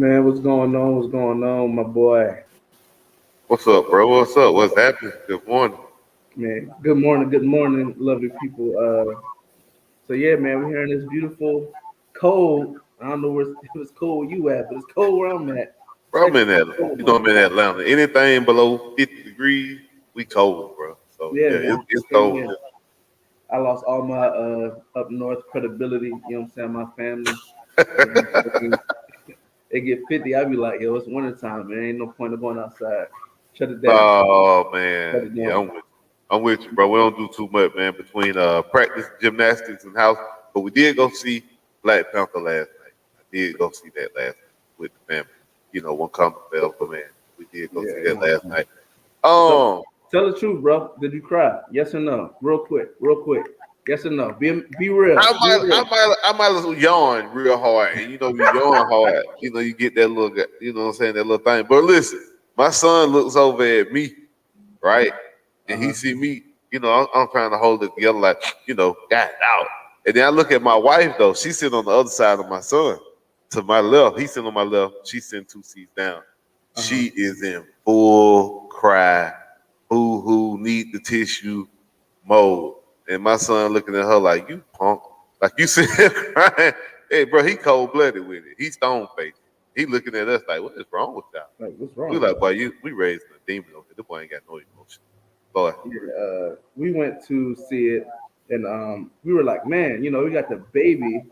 Man, what's going on? What's going on, my boy? What's up, bro? What's up? What's happening? Good morning. Man, good morning, lovely people. So yeah, man, we're here in this beautiful, cold. I don't know where if it's cold where you at, but it's cold where I'm at. Bro, I'm Texas in that. is cold, You my know, I'm in boy. Atlanta. Anything below 50 degrees, we cold, bro. So Yeah, yeah, man. it's Same cold. here. I lost all my up north credibility. You know what I'm saying? My family. You know what I'm saying? They get 50. I be like, yo, it's wintertime, man. Ain't no point of going outside. Shut it down. Oh Shut man, it yeah, down. I'm with you, bro. We don't do too much, man, between practice, gymnastics, and house. But we did go see Black Panther last night. I did go see that last night with the family. You know, one come fell, but man, we did go see Yeah, you that know. last night. So Um, tell the truth, bro. Did you cry? Yes or no? Real quick, real quick. Yes or no? Be real. Be real. I might as well yawn real hard, and you know, you yawn hard. You know, you get that little, you know, what I'm saying, that little thing. But listen, my son looks over at me, right, and he Uh-huh. see me. You know, I'm trying to hold it together, like, you know, got it out. And then I look at my wife though. She's sitting on the other side of my son, to my left. He's sitting on my left. She's sitting 2 seats down. Uh-huh. She is in full cry, boo hoo, need the tissue mode. And my son looking at her like, you punk. Like you see him crying. Hey, bro, he cold blooded with it. He stone faced. He looking at us like, what is wrong with y'all? Like, what's We wrong? like, boy, we raising a demon over here. This boy ain't got no emotion. Boy. Yeah, we went to see it, and we were like, man, we got the baby.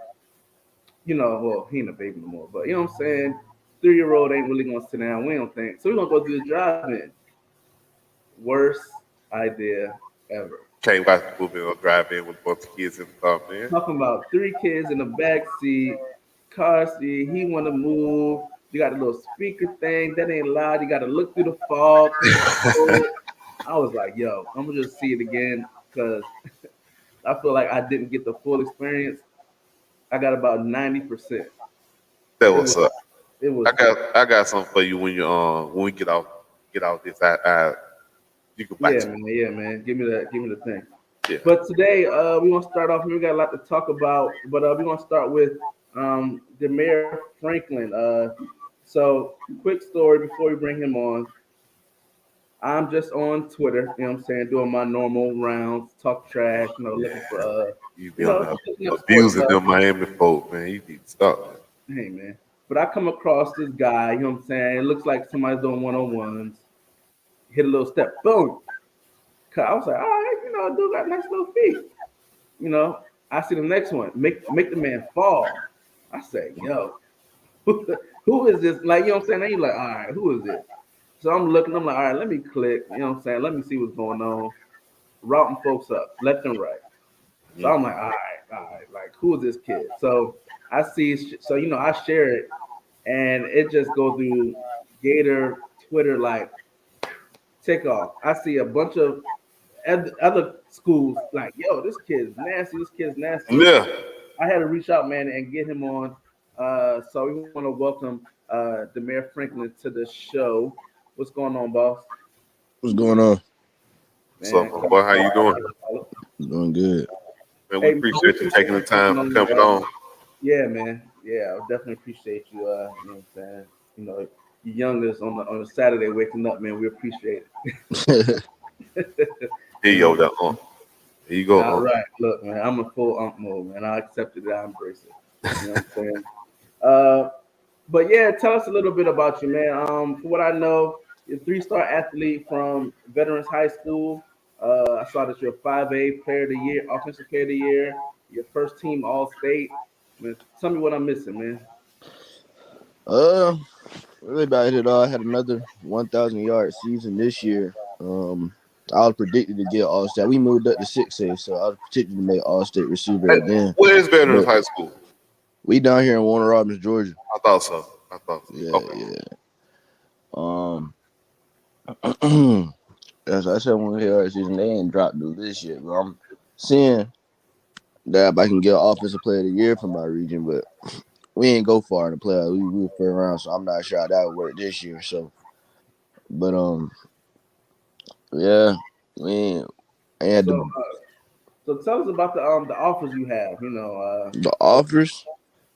Well, he ain't a baby no more, but you know what I'm saying. 3-year-old ain't really gonna sit down. We don't think so. We're gonna go do the drive-in. Worst idea ever. Can't watch the movie or drive in with a bunch of kids in the car, man. Talking about 3 kids in the back seat, car seat. He want to move. You got a little speaker thing that ain't loud. You got to look through the fog. I was like, yo, I'm gonna just see it again because I feel like I didn't get the full experience. I got about 90%. That It was was, up. it was, I got something for you when we get off this. I you can bite it. yeah, man. Give me the thing. Yeah. But today, we gonna start off. We got a lot to talk about, but we're gonna start with Damare Franklin. So quick story before we bring him on. I'm just on Twitter, you know what I'm saying, doing my normal rounds, talk trash, looking for Yeah. You be on there looking up sports abusing stuff. them Miami folk, man. You need to stop. Hey man. But I come across this guy, you know what I'm saying? It looks like somebody's doing one-on-ones. Hit a little step, boom. I was like, all right, dude got nice little feet. You know, I see the next one, make the man fall. I say, yo, who is this? Like, you know what I'm saying? Then you're like, all right, who is this? So I'm looking, I'm like, all right, let me click, you know what I'm saying? Let me see what's going on. Routing folks up, left and right. So I'm like, all right, like, who is this kid? So I see, so, I share it and it just go through Gator, Twitter, like, take off. I see a bunch of other schools like, yo, this kid's nasty, this kid's nasty. Yeah. I had to reach out, man, and get him on. So we want to welcome Damare Franklin to the show. What's going on, boss? What's going on? So, Man, boy, how you doing? Doing good. Man, we hey, man, we appreciate you appreciate taking the you coming time for on. coming on. Yeah, man. Yeah, I definitely appreciate you. You know what I'm saying? You youngest on a Saturday waking up, man. We appreciate it. Here you you know go, what I'm that Here you go, All right, look, man, I'm a full mode, man. I accept it, I embrace it. You know what I'm saying? Uh, but yeah, tell us a little bit about you, man. From what I know, you're a three-star athlete from Veterans High School. I saw that you're a 5A Player of the Year, Offensive Player of the Year. Your first team All-State. Man, tell me what I'm missing, man. uh, really about it all. I had another 1,000 yard season this year. I was predicted to get All State. We moved up to 6A, so I was predicted to make All State receiver Hey, again. where is Veterans But High School? we down here in Warner Robins, Georgia. I thought so. I thought so. Yeah, Okay. yeah. Um, as I said, one yard season they ain't dropped the list yet, but I'm seeing that I can get Offensive Player of the Year from my region, but we ain't go far in the playoffs. We were first round, so I'm not sure how that would work this year. So, but yeah, we ain't had So, so tell us about the offers you have. the offers.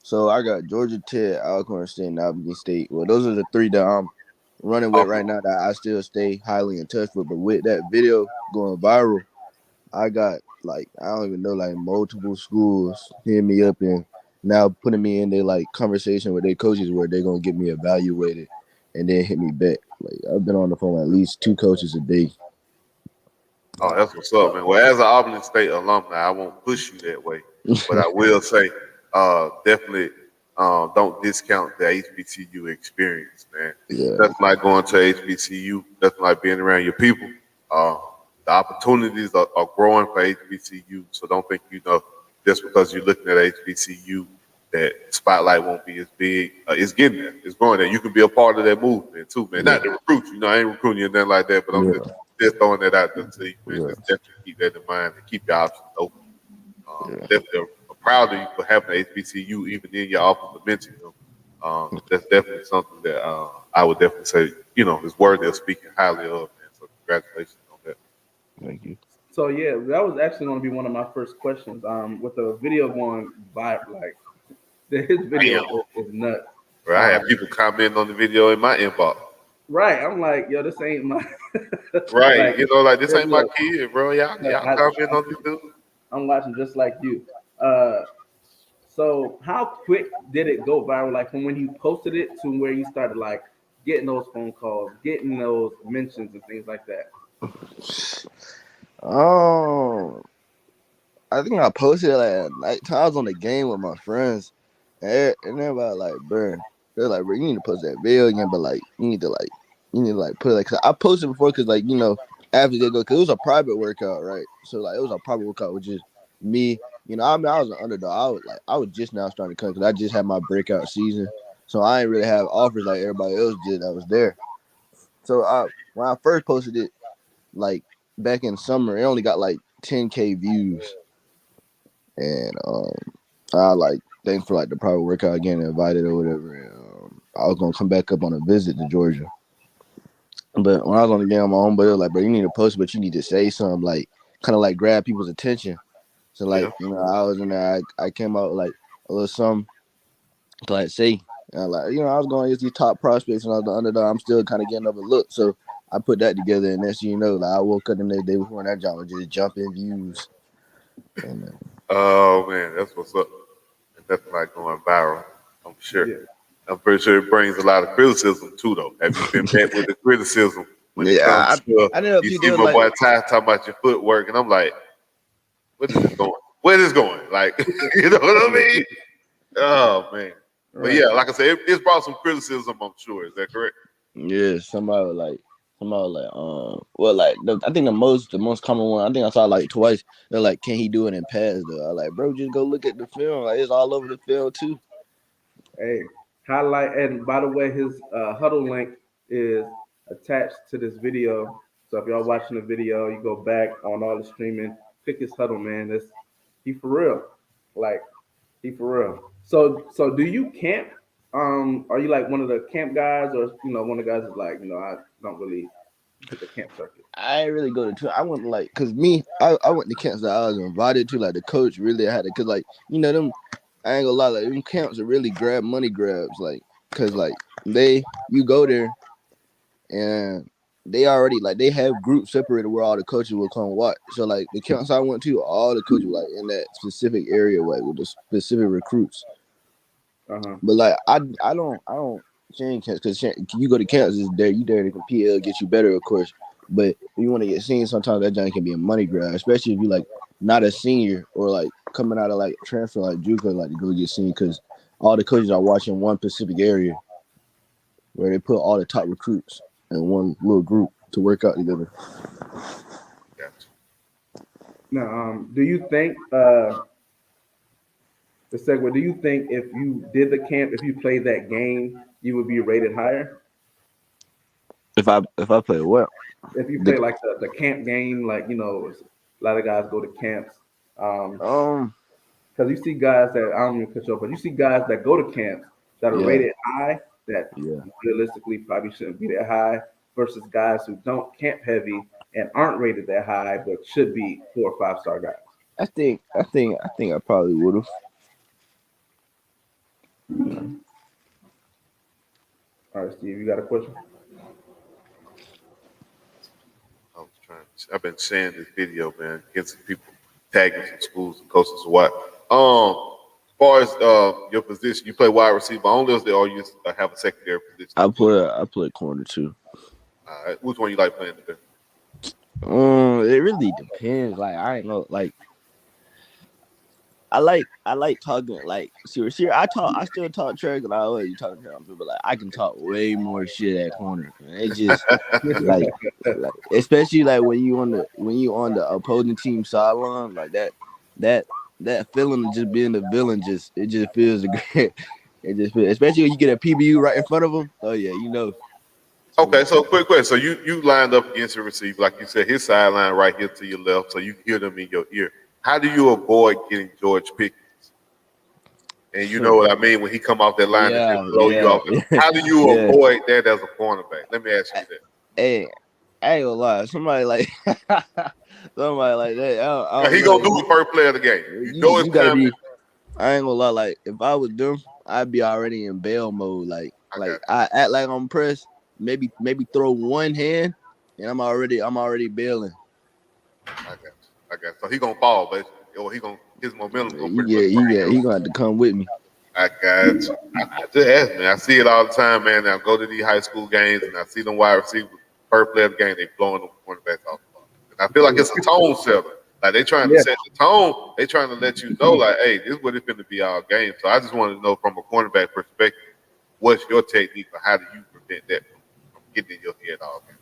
So I got Georgia Tech, Alcorn State, and Albany State. Well, those are the three that I'm running with Oh, right now that I still stay highly in touch with. But with that video going viral, I got like I don't even know like multiple schools hitting me up and now putting me in their like conversation with their coaches where they're gonna get me evaluated and then hit me back. Like I've been on the phone with at least 2 coaches a day. oh, that's what's up, man. Well, as an Albany State alumni, I won't push you that way, but I will say, definitely don't discount the HBCU experience, man. Yeah, Nothing like going to HBCU. Nothing like being around your people. Uh, the opportunities are growing for HBCU, so don't think just because you're looking at HBCU that spotlight won't be as big. It's getting there. It's growing there. You can be a part of that movement too, man. yeah, Not to recruit you. I ain't recruiting you or nothing like that, but I'm yeah, just throwing that out there to you, man. yeah, Just definitely keep that in mind and keep your options open. yeah. Definitely proud of you for having an HBCU even in your office to mention them. That's definitely something that I would definitely say, is worthy of speaking highly of, man. So congratulations on that. Thank you. So yeah, that was actually going to be one of my first questions. With the video going viral, like his video Damn. is nuts. Right, I have people commenting on the video in my inbox. Right, I'm like, yo, this ain't my Right, like. like this They'll ain't be my like, kid, bro. like, Y'all comment on this dude. I'm watching just like you. Uh, so how quick did it go viral? Like from when you posted it to where you started like getting those phone calls, getting those mentions and things like that. Oh, I think I posted it like at night times on the game with my friends, and everybody like, bro, they're like, bro, you need to post that video again, but like, you need to like put it like, cause I posted before, cause like, after they go, cause it was a private workout, right? So like, it was a private workout with just me. I mean, I was an underdog. I was just now starting to come, cause I just had my breakout season, so I ain't really have offers like everybody else did that was there. So when I first posted it, like back in summer, it only got like 10K views. And I like thanks for like the private workout getting invited or whatever. And, I was gonna come back up on a visit to Georgia, but when I was on the game on my own, but it was like, bro, you need to post, but you need to say something like kind of like grab people's attention. So Yeah. like I was in there, I came out with, like a little something to like say, and like I was going against these top prospects and I was the underdog. I'm still kind of getting overlooked, so I put that together, and next thing you know, like I woke up the next day before and that job was just jumping views. And Oh man, that's what's up. And that's like going viral. I'm sure. Yeah. I'm pretty sure it brings a lot of criticism too, though. Have you been met with the criticism when it yeah, comes to I know a you few see deals my like. boy Ty talking about your footwork, and I'm like, where is this going? Where is this going? Like, you know what I mean? Oh man. But Right. yeah, like I said, it's brought some criticism. I'm sure. Is that correct? Yeah, somebody was like, well, like I think the most common one I think I saw like twice. They're like, can he do it in pads though? I like, bro, just go look at the film. Like it's all over the film too. Hey, highlight and by the way, his huddle link is attached to this video. So if y'all watching the video, you go back on all the streaming, click his huddle, man. That's he for real. Like he for real. So do you camp? Are you like one of the camp guys, or one of the guys is like, I don't really hit the camp circuit. I ain't really go to I went like cause me I went to camps that I was invited to. Like the coach really had it, cause like them I ain't gonna lie, like them camps are really money grabs, like cause like you go there and they already like they have groups separated where all the coaches will come watch. So like the camps I went to, all the coaches were like in that specific area, like with the specific recruits. Uh huh. But like I don't change camps because you go to camps is there you there to compete, it'll get you better, of course. But if you want to get seen, sometimes that joint can be a money grab, especially if you like not a senior or like coming out of like transfer like JUCO, like to go get seen because all the coaches are watching one specific area where they put all the top recruits in one little group to work out together. Gotcha. Now, do you think the segue? Do you think if you did the camp, if you played that game, you would be rated higher? If I play what? If you The, play like the camp game, like a lot of guys go to camps. Um, um because you see guys that I don't even cut you off, but you see guys that go to camps that are yeah, rated high that yeah. realistically probably shouldn't be that high versus guys who don't camp heavy and aren't rated that high but should be 4 or 5 star guys. I think I probably would have. All right, Steve, you got a question? I was trying. I've been sharing this video, man, getting some people, tagging some schools and coaches or what. As far as your position, you play wide receiver only, or you have a secondary position? I play corner too. All right. Which one you like playing today? It really depends. Like I ain't know. Like I like talking. Like seriously, I still talk trash and I always talking trash on people. But like I can talk way more shit at corner. Man. It just like especially like when you on the opposing team sideline like that that feeling of just being the villain it just feels great. It just feels, especially when you get a PBU right in front of them. Oh yeah, you know. Okay, so quick question. So you lined up against your receiver, like you said, his sideline right here to your left, so you can hear them in your ear. How do you avoid getting George Pickens? And you know what I mean when he come off that line and just Yeah, blow you yeah, off. How do you yeah. avoid that as a cornerback? Let me ask you that. Hey, I ain't gonna lie. Somebody like somebody like that. I Now, don't he know. gonna do it first play of the game. You know it's You gotta coming. be. I ain't gonna lie. Like if I was them, I'd be already in bail mode. Like I got like I act like I'm pressed. Maybe throw one hand, and I'm already bailing. I got you. I got you. So he gonna fall, but or he gonna his momentum gonna He pretty much get he bring get you. he gonna have to come with me. I got you. I just ask me. I see it all the time, man. Now I go to these high school games and I see them wide receivers first play of the game, they blowing them cornerbacks off the ball. And I feel like it's a tone setter. Like they trying to Yeah. set the tone. They trying to let you know, like, hey, this is what it's going to be all game. So I just want to know from a cornerback perspective, what's your technique or how do you prevent that from getting in your head all game?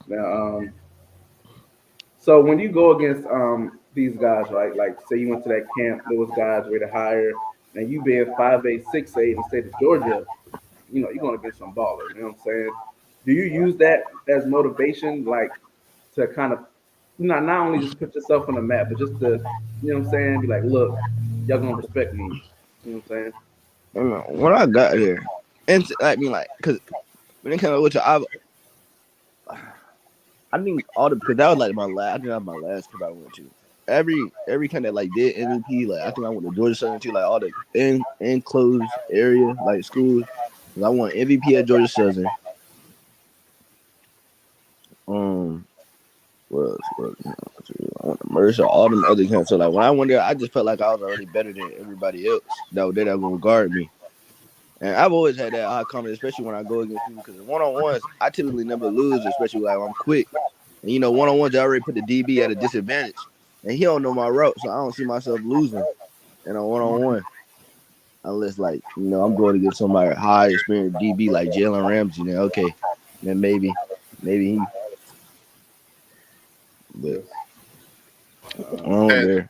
Now, so when you go against these guys, right? Like say you went to that camp, there was guys ready to hire, and you being 5'8", 6'8" in the state of Georgia, you're gonna get some ballers. You know what I'm saying? Do you use that as motivation, like to kind of, not only just put yourself on the map, but just to, you know what I'm saying, be like, look, y'all gonna respect me. You know what I'm saying? And when I got here, and I mean like, cause when it came up with I think all the because that was like my last. I think that was my last club I went to. Every kind of like did MVP. Like I think I went to Georgia Southern too. Like all the enclosed area like schools. 'Cause I won MVP at Georgia Southern. Um, I went to Mercer. All them other camps. So like when I went there, I just felt like I was already better than everybody else that was there that was gonna guard me. And I've always had that high confidence, especially when I go against people. Because in one on ones, I typically never lose, especially like I'm quick. And one on ones, I already put the DB at a disadvantage, and he don't know my route, so I don't see myself losing in a one on one unless like I'm going to get somebody high experienced DB like Jalen Ramsey. Then okay, then maybe he. But Yes. I don't And there.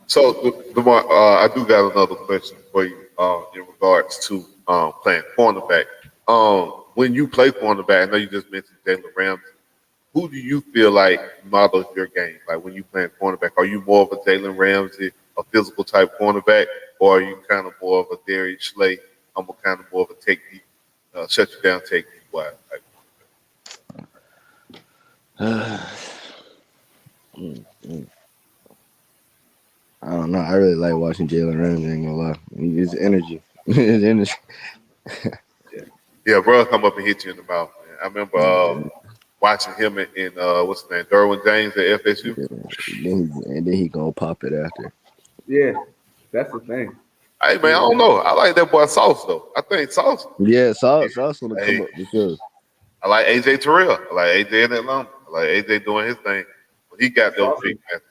so, Lamar, I do got another question for you in regards to playing cornerback. When you play cornerback, I know you just mentioned Jalen Ramsey. Who do you feel like models your game? Like when you playing cornerback, are you more of a Jalen Ramsey, a physical type cornerback, or are you kind of more of a Darius Slay? I'm a kind of more of a technique, shut you down technique wise. Mm, mm. I don't know. I really like watching Jalen Ramsey. Ain't gonna lie, his energy, his energy. Yeah, bro, come up and hit you in the mouth. Man. I remember watching him in what's his name, Derwin James at FSU. And then he gonna pop it after. Yeah, that's the thing. Hey man, I Yeah. don't know. I like that boy Sauce though. I think Sauce. Yeah, Sauce gonna come Hey, up because I like AJ Terrell. I like AJ in Atlanta. I like AJ doing his thing. But he got those Sauce, big man.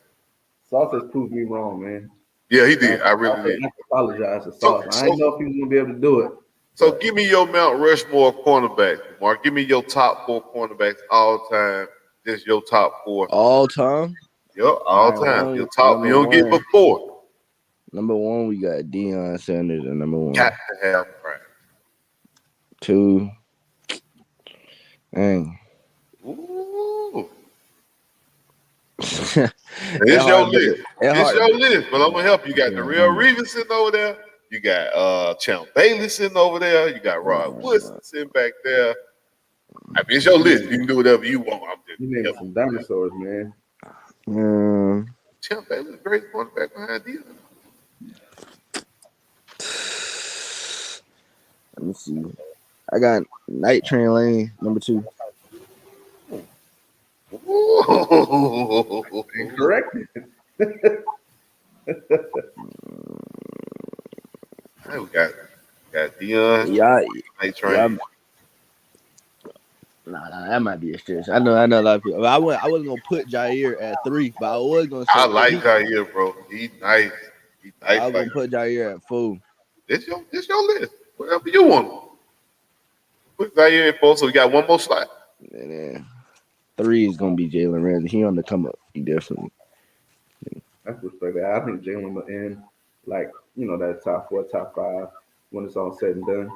Sauce has proved me wrong, man. Yeah, he I, did. I I, really did. I apologize to So Sauce. I so didn't know if he was gonna be able to do it, so but give me your Mount Rushmore cornerbacks, Mark. Give me your top four cornerbacks all time. Just your top four. all time. Yup, All all right, time. Your one top. You number don't get one. before. Number one, we got Deion Sanders at number Got one. to have Prime. Two, dang. Ooh. it It's your hard, but list. it It's hard. your list, but I'm gonna help you. You got the real Yeah, Reeves sitting over there. You got Champ Bailey sitting over there. You got Rod Woodson sitting back there. I mean, it's your you list. named, You can do whatever you want. I'm just you named helping some you out. dinosaurs, man. mm, Champ Bailey, the great quarterback behind you. Let me see. I got Night Train Lane #2. Incorrect. Hey, we got Dion, Yeah, Night yeah. Train. Nah, that might be a stretch. I know a lot of people. I wasn't gonna put Jair at 3, but I was gonna I say like he. Jair, bro. He nice. He I nice was like gonna put Jair at 4. this your list. Whatever you want. Put Jair in 4, so we got one more slot. And then 3 is gonna be Jalen Ramsey. He on the come up. He definitely. That's respected. I think Jalen will end like that top 4, top 5 when it's all said and done.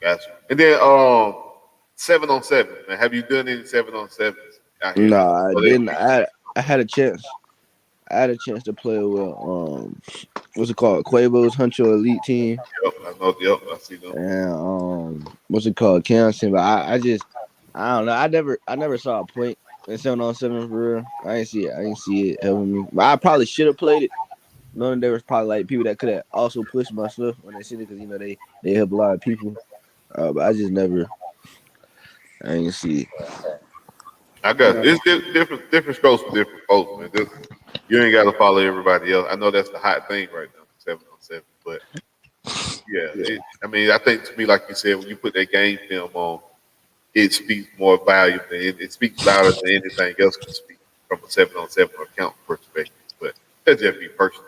Gotcha. And then 7-on-7. Man, have you done any 7-on-7s out here? No, I Or they didn't. I had a chance. I had a chance to play with what's it called? Quavo's Huncho Elite Team. Yep, I know. Yep, I see them. And what's it called? Campson. But I don't know. I never saw a point in 7-on-7 for real. I didn't see it. I didn't see it helping me. But I probably should have played it. Knowing there was probably like people that could have also pushed my stuff when they see it because they help a lot of people. But I just never. I didn't see it. I got it's different strokes for different folks, man. You ain't got to follow everybody else. I know that's the hot thing right now, 7-on-7. But yeah, I mean, I think to me, like you said, when you put that game film on, it speaks more valuable. It speaks louder than anything else can speak from a 7-on-7 account perspective. But that's just me personally.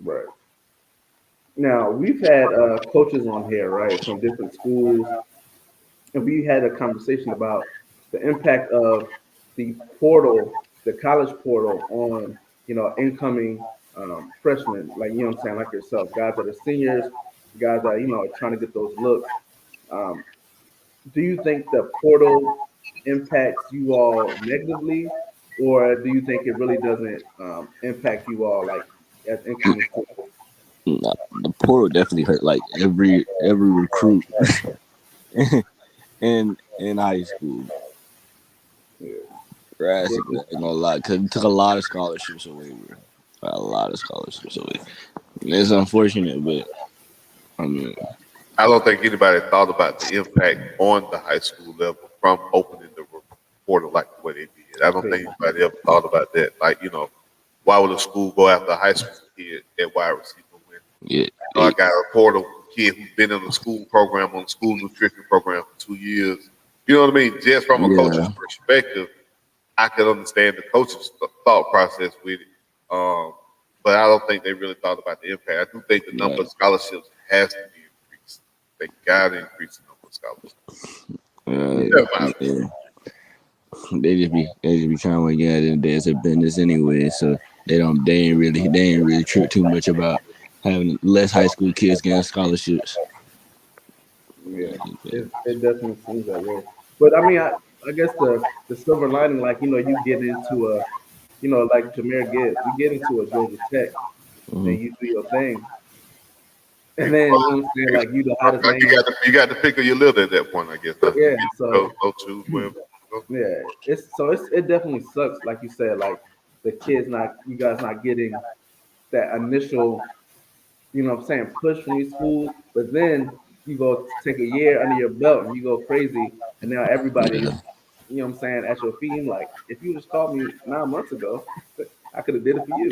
Right. Now we've had coaches on here, right, from different schools, and we had a conversation about the impact of the portal, the college portal, on incoming freshmen, like what I'm saying, like yourself, guys that are seniors, guys that are trying to get those looks. Um, do you think the portal impacts you all negatively, or do you think it really doesn't impact you all like as incoming students? Nah, the portal definitely hurt like every recruit in high school. Drastically, I ain't gonna lie, because it took a lot of scholarships away, bro. A lot of scholarships away. And it's unfortunate, but I mean, I don't think anybody thought about the impact on the high school level from opening the portal like the way they did. I don't think anybody ever thought about that. Like, why would a school go after a high school kid at wide receiver when yeah, I got a portal kid who's been in the school program on the school nutrition program for 2 years? You know what I mean? Just from a coach's yeah, perspective, I could understand the coach's thought process with it. But I don't think they really thought about the impact. I do think the number yeah, of scholarships has to be increased. They got to increase the number of scholarships. yeah. They just be trying to get at it as a business anyway, so they ain't really trip too much about having less high school kids getting scholarships. Yeah, it definitely seems that way. But I mean, I guess the silver lining, like you get into a, like Jameer Gibbs, you get into a Georgia Tech, Mm-hmm. and you do your thing, and then I'm saying like you the hottest name. You got to pick of your litter at that point, I guess. Yeah, Go, so go to wherever. Go. yeah, it definitely sucks, like you said, like the kids not you guys not getting that initial, what I'm saying, push from these schools, but then you go take a year under your belt and you go crazy, and now everybody's, Yeah. what I'm saying, at your feet. I'm like, if you just called me 9 months ago, I could have did it for you.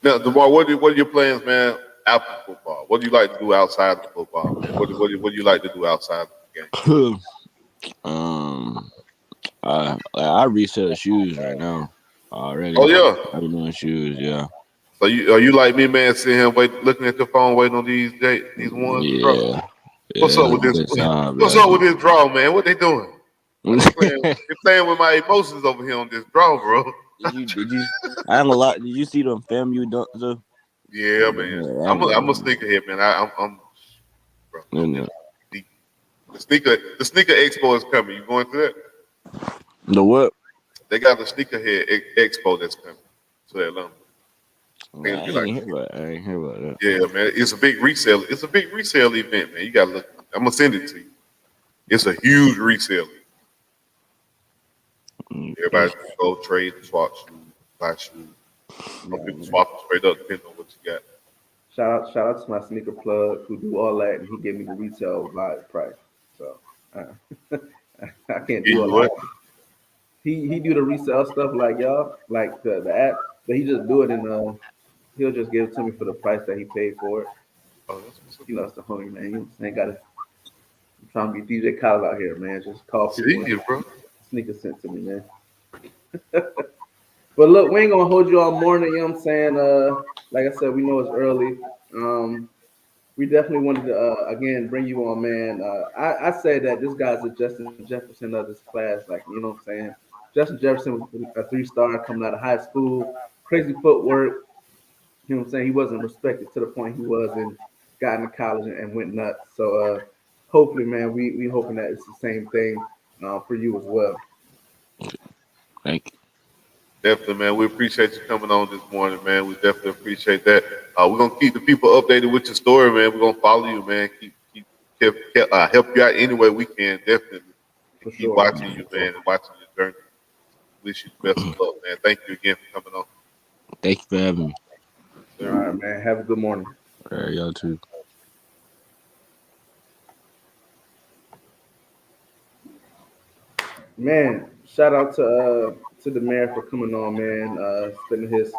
Now, Damar, what are your plans, man? After football, what do you like to do outside of football, man? What do you like to do outside of the game? um, I resell shoes right now Oh already. yeah. I've been doing shoes, yeah, So are you like me, man? Sitting here looking at your phone, waiting on these ones to drop? yeah, What's yeah. up That's with a this? good sign, What's bro. up with this draw, man? What they doing? Oh, they playing. They playing with my emotions over here on this draw, bro. Did you? I ain't gonna lie. Did you see them FAMU dunks though? Yeah, man. Yeah, I'm a sneakerhead, man. I'm bro. I'm yeah. just deep. The sneaker expo is coming. You going to that? The what? They got the sneakerhead expo that's coming to Atlanta. I think I it'll be like, ain't hear about. I ain't hear about that. yeah, man. It's a big resale. It's a big resale event, man. You gotta look. I'm gonna send it to you. It's a huge resale. Everybody can go trade, swap shoes, buy shoes. Some Yeah, people man. swap them straight up, depending on what you got. shout out to my sneaker plug who do all that, and he gave me the retail value price. So uh, I can't Yeah, do a you lot. what? He do the resale stuff like y'all, like the app, but he just do it and he'll just give it to me for the price that he paid for it. Oh, that's what's up. You know, it's the homie man. You ain't got to trying to be DJ Khaled out here, man. Just call people See and you, bro. sneakers sent to me, man. But look, we ain't gonna hold you all morning. You know what I'm saying? Like I said, we know it's early. Um, we definitely wanted to again bring you on, man. I said that this guy's a Justin Jefferson of this class, like you know what I'm saying. Justin Jefferson was a 3-star coming out of high school, crazy footwork. You know what I'm saying? He wasn't respected to the point he was and got into college and went nuts. So hopefully, man, we hoping that it's the same thing for you as well. Thank Definitely, man. We appreciate you coming on this morning, man. We definitely appreciate that. We're gonna keep the people updated with your story, man. We're gonna follow you, man. Help you out any way we can, definitely. And For keep sure. watching you, man, and watching your journey. Wish you the best of luck, man. Thank you again for coming on. thank you for having me. All Sir. right, man. Have a good morning. All right, y'all too. Man, shout out to the mayor for coming on, man. Spending his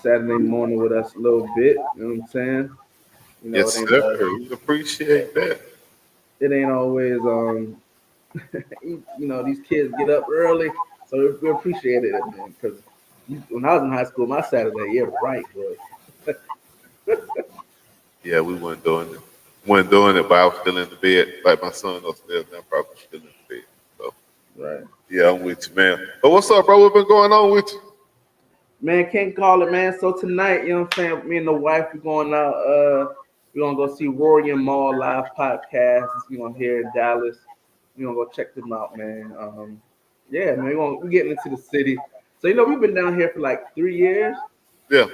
Saturday morning with us a little bit. You know what I'm saying? You know, Yes, sir. We appreciate that. it ain't always you know, these kids get up early, so we appreciated it, man. Because when I was in high school, my Saturday, yeah, right, was Yeah, we weren't doing it. Weren't doing it, but I was still in the bed. Like my son upstairs now, probably still in the bed. So right. yeah, I'm with you, man. But what's up, bro? What been going on with you? Man, can't call it, man. So tonight, you know what I'm saying? Me and the wife, we're going out. We're gonna go see Rory and Maul live podcast. You know, here in Dallas. We're gonna go check them out, man. Yeah, man. We're getting into the city. So you know, we've been down here for like 3 years, Yeah.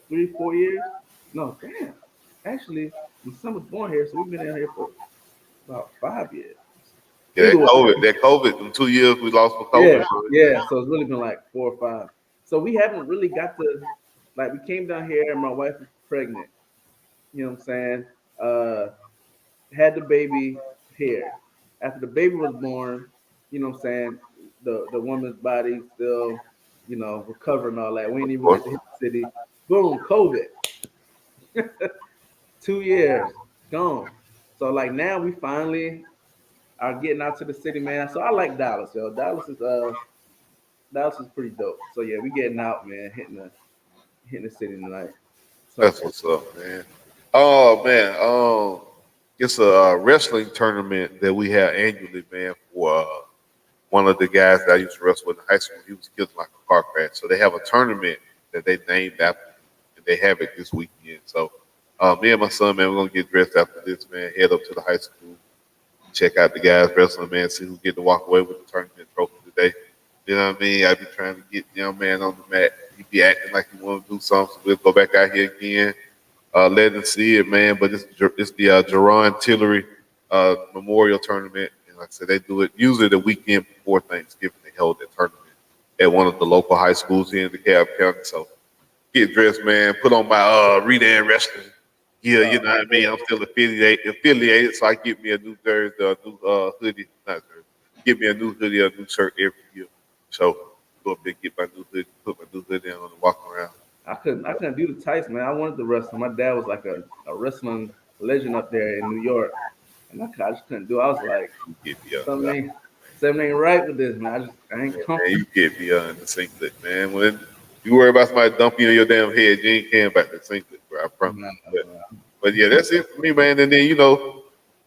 3, 4 years. No, damn. Actually, my son was born here, so we've been down here for about 5 years. Yeah, Either way, That COVID, them 2 years we lost for COVID. yeah, yeah. So it's really been like 4 or 5. So we haven't really got to like we came down here and my wife was pregnant. You know what I'm saying? Uh, had the baby here. After the baby was born, you know what I'm saying? The woman's body still, you know, recovering all that. We didn't Of even course. get to hit the city. Boom, COVID. 2 years gone. So like now we finally are getting out to the city, man. So I like Dallas, yo. Dallas is pretty dope. So yeah, we getting out, man, hitting the city tonight. So That's what's up, man. Oh man, it's a wrestling tournament that we have annually, man, for one of the guys that I used to wrestle with in high school. He was killed in like a car crash. So they have a tournament that they named after him, and they have it this weekend. So me and my son, man, we're gonna get dressed after this, man. Head up to the high school, check out the guys wrestling, man. See who get to walk away with the tournament trophy today. You know what I mean? I be trying to get the young man on the mat. He be acting like he want to do something. So we'll go back out here again, let him see it, man. But it's the Jerron Tillery Memorial Tournament, and like I said, they do it usually the weekend before Thanksgiving. They hold that tournament at one of the local high schools here in DeKalb County. So get dressed, man. Put on my Redan wrestling gear. You know what I mean? I'm still affiliated, so I get me a new jersey, a new hoodie, not jersey. Get me a new hoodie, a new shirt every year. So go up there, get my new hoodie, put my new hoodie on, and walk around. I couldn't do the tights, man. I wanted to wrestle. My dad was like a wrestling legend up there in New York, and I just couldn't do it. I was like, You get me something ain't something ain't right with this, man. I ain't man, comfortable. you get me in the singlet, man. When you worry about somebody dumping you in your damn head, you ain't caring about the singlet, bro. I promise. Nah, But yeah, that's it for me, man. And then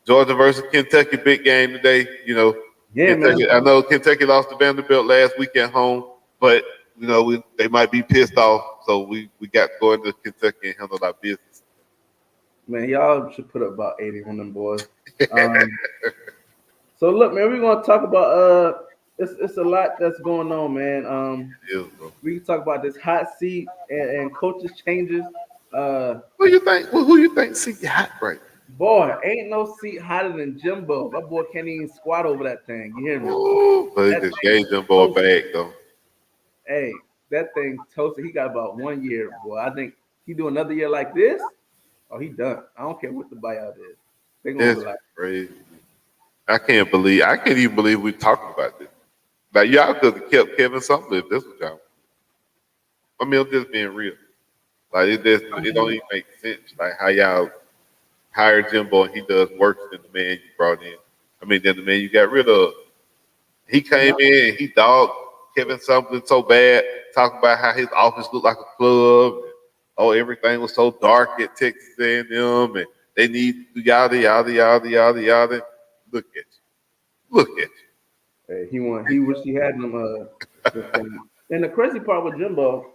Georgia versus Kentucky, big game today. yeah, man. Kentucky. I know Kentucky lost to Vanderbilt last week at home, but they might be pissed off. So we got to go into Kentucky and handle our business. Man, y'all should put up about 80 on them boys. Um, so look, man, we're gonna talk about it's a lot that's going on, man. It is, bro. We can talk about this hot seat and coaches changes. Uh, Who you think? Who you think see you hot right? Boy, ain't no seat hotter than Jimbo. My boy can't even squat over that thing. You hear me? Ooh, but he That just thing gave them boy a toasted. bag though. Hey, that thing toasted. He got about 1 year, boy. I think he do another year like this. Oh, he done. I don't care what the buyout is. They gonna That's relax. crazy. I can't even believe we're talking about this. Like y'all could have kept Kevin Sumlin if this was y'all. I mean, I'm just being real. Like it don't even make sense. Like how y'all hired Jimbo and he does worse than the man you brought in. I mean, than the man you got rid of. He came No, in and he dogged Kevin Sumlin so bad, talking about how his office looked like a club. And, oh, everything was so dark at Texas A&M, and they need yada yada yada yada yada. Look at you. Look at hey, he want. He wish he had them. This thing. And the crazy part with Jimbo,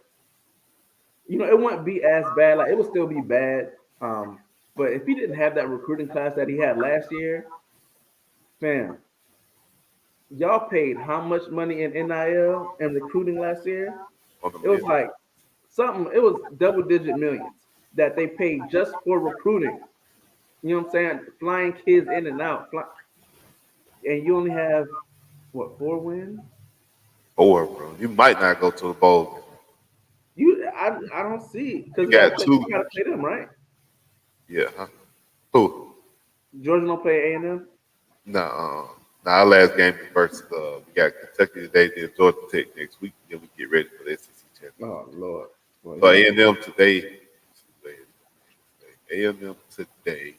it wouldn't be as bad. Like it would still be bad. But if he didn't have that recruiting class that he had last year, fam, y'all paid how much money in NIL and recruiting last year? you on the It was man. like something. It was double digit millions that they paid just for recruiting. You know what I'm saying? Flying kids in and out, and you only have what 4 wins? Or, bro, you might not go to the bowl. I don't see because You we gotta got play. two. We gotta play them, right? Yeah. Huh? Who? Georgia don't play A&M. No. Now our last game is versus we got Kentucky today, then Georgia Tech next week, then we get ready for the SEC championship. Oh Lord, well, So A&M today. A&M today.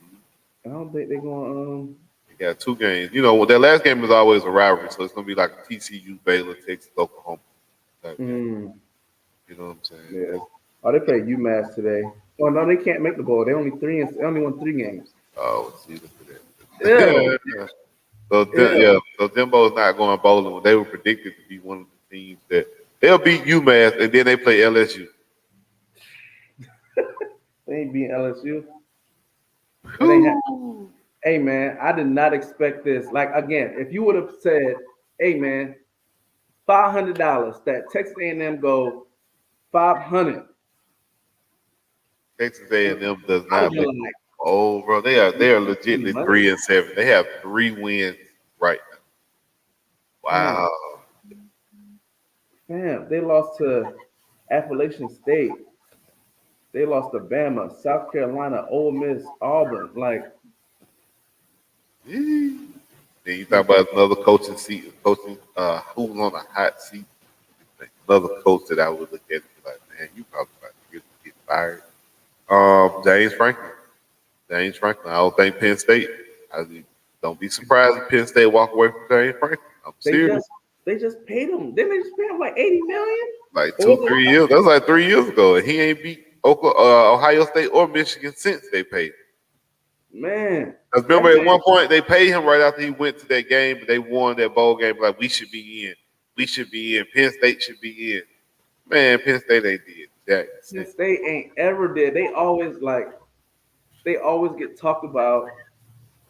I don't think they're going. They got two games. You know, their last game is always a rivalry, so it's gonna be like a TCU, Baylor, Texas, Oklahoma type game. You know what I'm saying? Yeah. Oh, they play UMass today. Oh no, they can't make the bowl. They only won 3 games. Oh, see, look at Ew, that. So ew. yeah, so Jimbo's not going bowling. They were predicted to be one of the teams that they'll beat UMass, and then they play LSU. They ain't beating LSU. And they have. Whew. Hey man, I did not expect this. Like again, if you would have said, "Hey man, $500 that Texas A&M go 500," Texas A&M does I would not have look. been like, Oh, bro, "You they are give me legitimately money, 3-7. They have 3 wins right now. man." Wow. Fam, they lost to Appalachian State. They lost to Bama, South Carolina, Ole Miss, Auburn. Like, Yee. Then you talk about another coaching seat, coaching who's on a hot seat. Another coach that I would look at and be like, man, you probably about to get fired. James Franklin. James Franklin. I don't think Penn State. I mean, don't be surprised if Penn State walk away from James Franklin. I'm they serious. just they just paid him. Didn't they just pay him like 80 million? Like two, Over 3 years. That was like 3 years ago, and he ain't beat Ohio State or Michigan since they paid him. man, 'Cause that remember, at man. one point they paid him right after he went to that game, but they won that bowl game. Like we should be in. We should be in. Penn State should be in. Man, Penn State ain't did jack. Penn State ain't ever did. They always get talked about.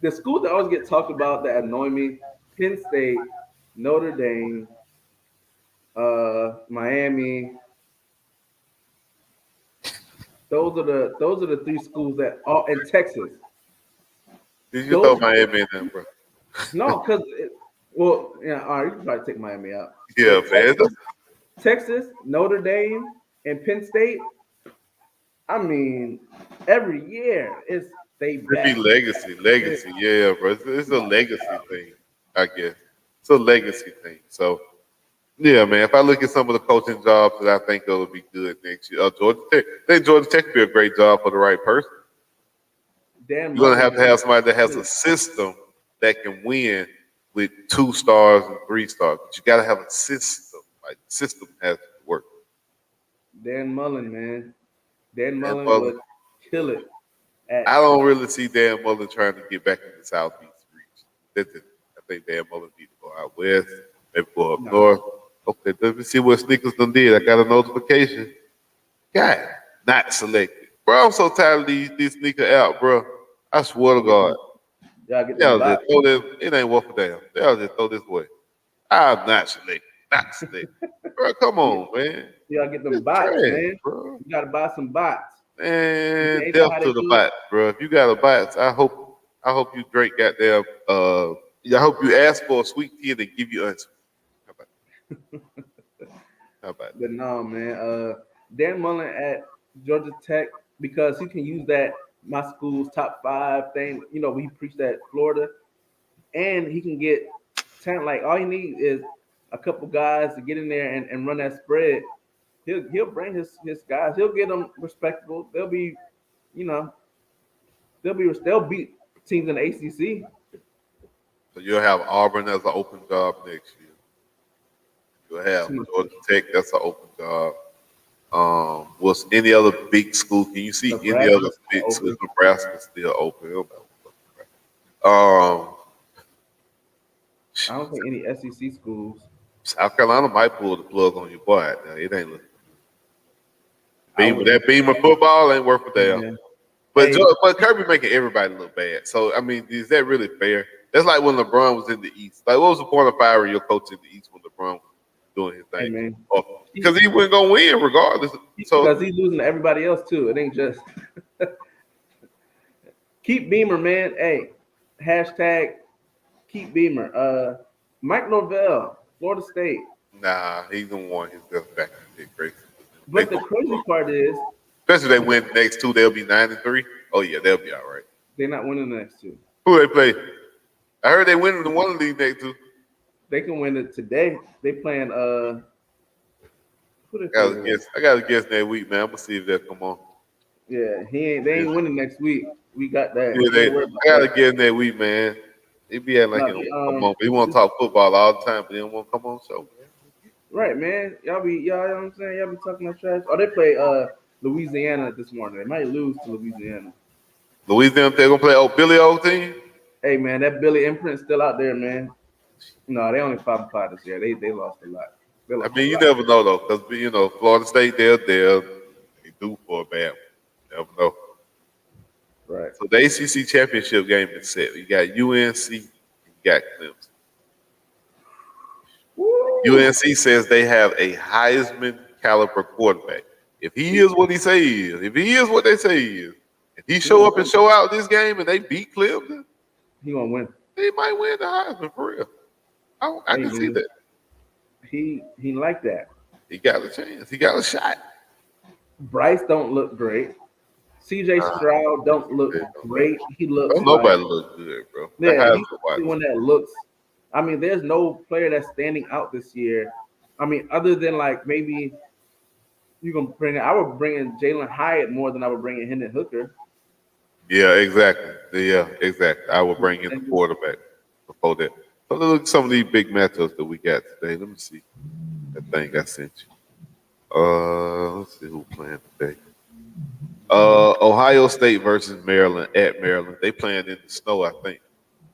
The schools that always get talked about that annoy me: Penn State, Notre Dame, Miami. Those are the three schools that are in Texas. Did you throw Those Miami in there, bro? no, because well, yeah, all right, you can probably take Miami out, Yeah, but man. Texas, Notre Dame, and Penn State. I mean, every year it's they It be back. legacy, It- legacy. Yeah, bro. It's a legacy thing, I guess. It's a legacy thing. So, yeah, man. If I look at some of the coaching jobs that I think will be good next year, Georgia Tech. I think Georgia Tech would be a great job for the right person. Dan You're gonna Mullen have to is have somebody that has a system that can win with 2 stars and 3 stars. But you got to have a system. Like the system has to work. Dan Mullen, man. Dan Dan Mullen Mullen. would kill it I at don't really see Dan Mullen trying to get back in the Southeast region. That's it. I think Dan Mullen need to go out west, maybe go up no. north. Okay, let me see what Snickers done did. I got a notification. God, not selected. Bro, I'm so tired of these sneaker out, bro. I swear to Get God. them, y'all get them They'll just bots. throw this. It ain't worth a damn. They'll just throw this away. I'm not selected. Not selected. Bro, come on, man. Y'all get them It's bots, trash, man. bro. You gotta buy some bots. Man, Ain't that death how they to the do it? bots, bro. If you got a bots, I hope you drink goddamn I hope you ask for a sweet tea and they give you unsweet. How about how about But no, man. Dan Mullen at Georgia Tech because he can use that. my school's top 5 thing. You know, we preached at Florida, and he can get talent. Like all he needs is a couple guys to get in there and run that spread. He'll bring his guys. He'll get them respectable. They'll be, you know, they'll beat teams in the ACC. So you'll have Auburn as an open job next year. You'll have Georgia Tech, that's an open job. What's any other big school? Can you see any other big school? Nebraska still open. Um, I don't think any SEC schools. South Carolina might pull the plug on your boy. Now, it ain't looking. That Beamer football ain't worth a damn. Yeah. But Kirby making everybody look bad. So I mean, is that really fair? That's like when LeBron was in the East. Like, what was the point of firing your coach in the East when LeBron was doing his thing? Because he wasn't gonna win regardless. Because he's losing to everybody else too. It ain't just keep Beamer, man. Hey, hashtag keep Beamer. Mike Norvell, Florida State. Nah, he's gonna want his stuff back in the crazy. But the crazy part is, especially if they win the next 2, they'll be 9-3. Oh yeah, they'll be all right. They're not winning the next 2. Who they play? I heard they winning the one of these next 2. They can win it today. They playing who they I gotta guess that week, man. I'm gonna see if they'll come on. Yeah, they ain't winning next week. We got that. Yeah, I gotta guess that week, man. They be acting like he don't come on. He want to talk football all the time, but they don't want to come on show. Right, man. Y'all you know what I'm saying? Y'all be talking that trash. Oh, they play Louisiana this morning. They might lose to Louisiana. Louisiana, they're gonna play Billy old team. Hey man, that Billy imprint's still out there, man. No, they only 5-5 this year. They lost a lot. I mean, you never know though, because you know Florida State, they do for a bad one. You never know. Right. So the ACC championship game is set. You got UNC, you got Clemson. Woo. UNC says they have a Heisman caliber quarterback. If he is what he say he is, if he is what they say he is, if he show up and show out this game and they beat Clemson, he gonna win. He might win the Heisman for real. I can see that. He like that. He got a chance. He got a shot. Bryce don't look great. CJ Stroud don't look great. He looks. Nobody look good, bro. Yeah, he's the one that looks. I mean, there's no player that's standing out this year. I mean, other than like maybe you can bring. I would bring in Jalen Hyatt more than I would bring in Hendon Hooker. Yeah, exactly. Yeah, exactly. I would bring in the quarterback before that. So look at some of these big matchups that we got today. Let me see that thing I sent you. Let's see who's playing today. Ohio State versus Maryland at Maryland. They playing in the snow, I think.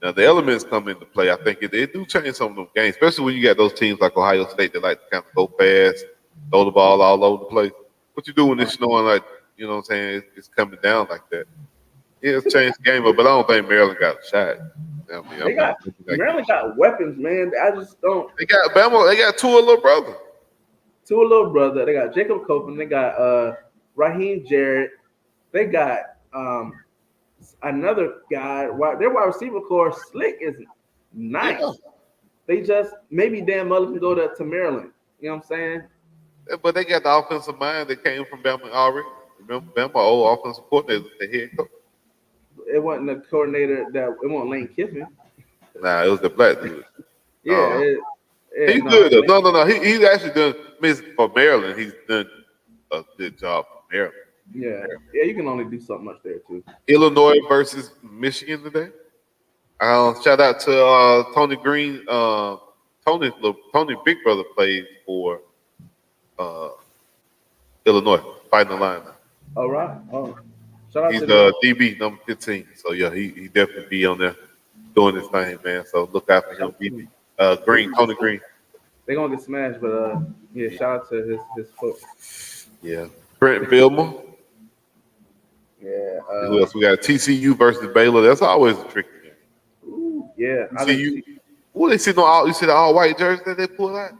Now the elements come into play. I think they do change some of them games, especially when you got those teams like Ohio State that like to kind of go fast, throw the ball all over the place. What you do when it's snowing, like, you know what I'm saying, it's coming down like that. Yeah, it's changed the game up, but I don't think Maryland got a shot. I mean, Maryland got weapons, man. I just don't. They got Bama. They got Tua little brother. Tua little brother. They got Jacob Copeland. They got Raheem Jarrett. They got another guy. Their wide receiver core slick is nice. Yeah. They just maybe Dan Mullen can go to Maryland. You know what I'm saying? Yeah, but they got the offensive mind that came from Bama already. Remember Bama, old offensive coordinator, the head coach. It wasn't the coordinator it wasn't Lane Kiffin. Nah, it was the black dude. Yeah, he's good though. No. He's actually done. For Maryland, he's done a good job for Maryland. Yeah, you can only do so much there too. Illinois versus Michigan today. Shout out to Tony Green. Tony big brother played for Illinois, fighting the line. All right. Oh. He's the DB number 15. So yeah, he definitely be on there doing his thing, man. So look out for him. DB. Tony Green. They're gonna get smashed, but yeah, shout out to his foot. Yeah. Brent Vilma. Yeah. Who else? We got TCU versus Baylor. That's always a tricky game. Ooh, yeah. TCU. Ooh, they see you see the all white jersey that they pull out?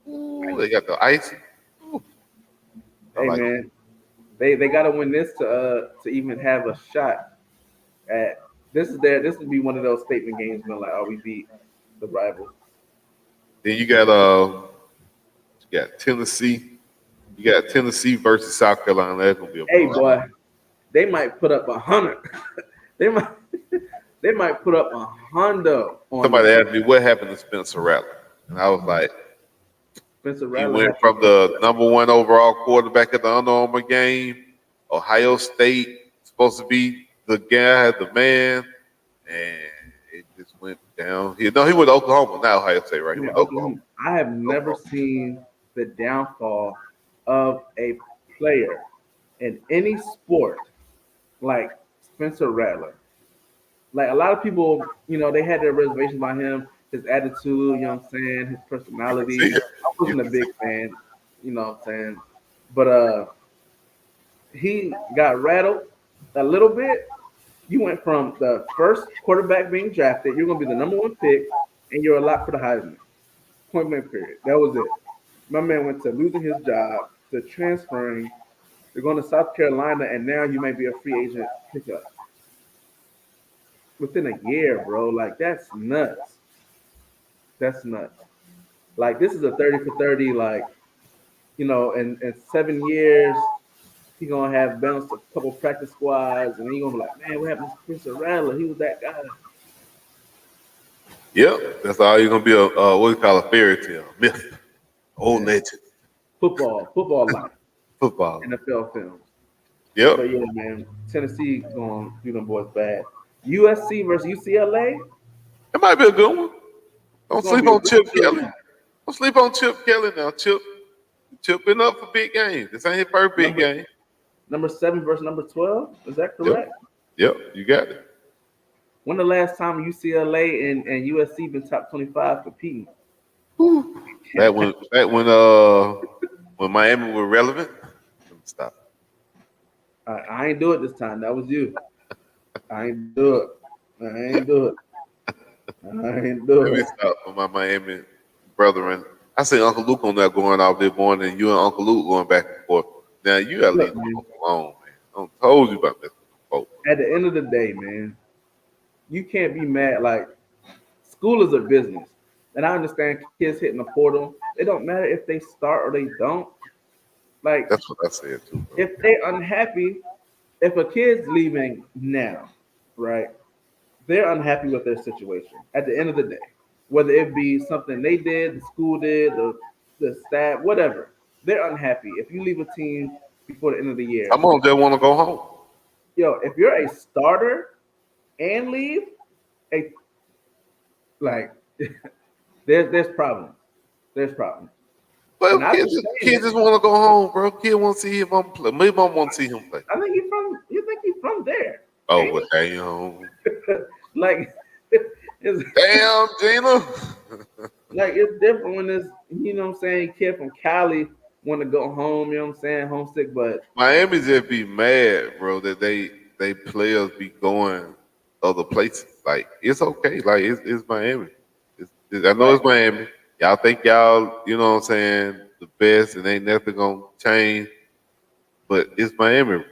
Ooh, they got the icy. Ooh. Hey man. They got to win this to even have a shot at this. This would be one of those statement games when like, we beat the rival. Then you got Tennessee. You got Tennessee versus South Carolina. That's gonna be a boy. they might put up 100. they might they might put up 100 on this Somebody kid. asked me what happened to Spencer Rattler, and I was like, Spencer he Rattler went had from the #1 overall quarterback at the Under Armour game, Ohio State, supposed to be the guy, the man, and it just went down. No, he went to Oklahoma, not Ohio State, right? He yeah, went to Oklahoma. Oklahoma. I have never Oklahoma. seen the downfall of a player in any sport like Spencer Rattler. Like a lot of people, they had their reservations about him, his attitude, his You can personality. see it. I You wasn't a can see big it. fan, But he got rattled a little bit. You went from the first quarterback being drafted, you're gonna be the #1 pick, and you're a lock for the Heisman. Point blank period. That was it. My man went to losing his job, to transferring, to going to South Carolina, and now you may be a free agent pickup within a year, bro. Like that's nuts. That's nuts. Like this is a 30 for 30. Like in 7 years, he gonna have bounced a couple practice squads, and he gonna be like, man, what happened to Spencer Rattler? He was that guy. Yep, that's all you're gonna be what we call a fairy tale, myth, old Yeah. legend, Football life, football. NFL films. Yep, But yeah, man, Tennessee gonna do them boys bad. USC versus UCLA. it might be a good one. It's Don't gonna sleep be a on real Chip good Kelly. one. Don't sleep on Chip Kelly now. Chip been up for big games. This ain't his first big Number game. number 7 versus number 12. Is that Yep, correct? yep, you got it. When the last time UCLA and USC been top 25 competing? Whew. When Miami were relevant. Let me stop. I ain't do it this time. That was you. I ain't do it. I ain't do it. I ain't do Let me it. stop for my Miami brethren. I see Uncle Luke on there going out there morning, and you and Uncle Luke going back and forth. Now you gotta leave Look, them man. folks alone, man. I told you about this folks. At the end of the day, man, you can't be mad. Like school is a business, and I understand kids hitting the portal. It don't matter if they start or they don't. Like That's what I said too, bro. if they unhappy, if a kid's leaving now, right? They're unhappy with their situation. At the end of the day, whether it be something they did, the school did, the staff, whatever, they're unhappy. If you leave a team before the end of the year, Some of them just want to go home. yo, if you're a starter and leave, a like there's problems. There's problems. And Well, I've been saying kids it. just want to go home, bro. Kid want to see him play. Maybe mom want to see him play. I think he's from. You think he's from there? Oh, Ain't well, damn. he? Like it's Damn, Gina. like it's different when it's what I'm saying, kid from Cali want to go home, you know what I'm saying, homesick, but Miami just be mad, bro, that they players be going other places. Like it's okay. Like it's Miami. I know right, it's Miami. Y'all think y'all, you know what I'm saying, the best and ain't nothing gonna change. But it's Miami.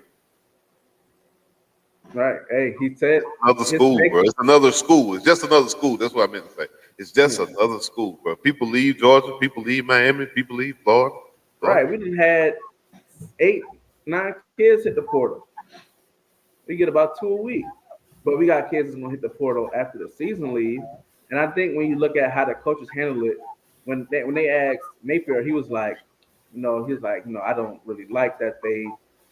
right. Hey, he said Another his school, next bro. It's another school. It's just another school. That's what I meant to say. It's just yeah, another school, bro. People leave Georgia, people leave Miami, people leave Florida. right. Florida. We done had 8, 9 kids hit the portal. We get about 2 a week. But we got kids that's gonna hit the portal after the season leave. And I think when you look at how the coaches handle it, when they asked Napier, he was like, I don't really like that they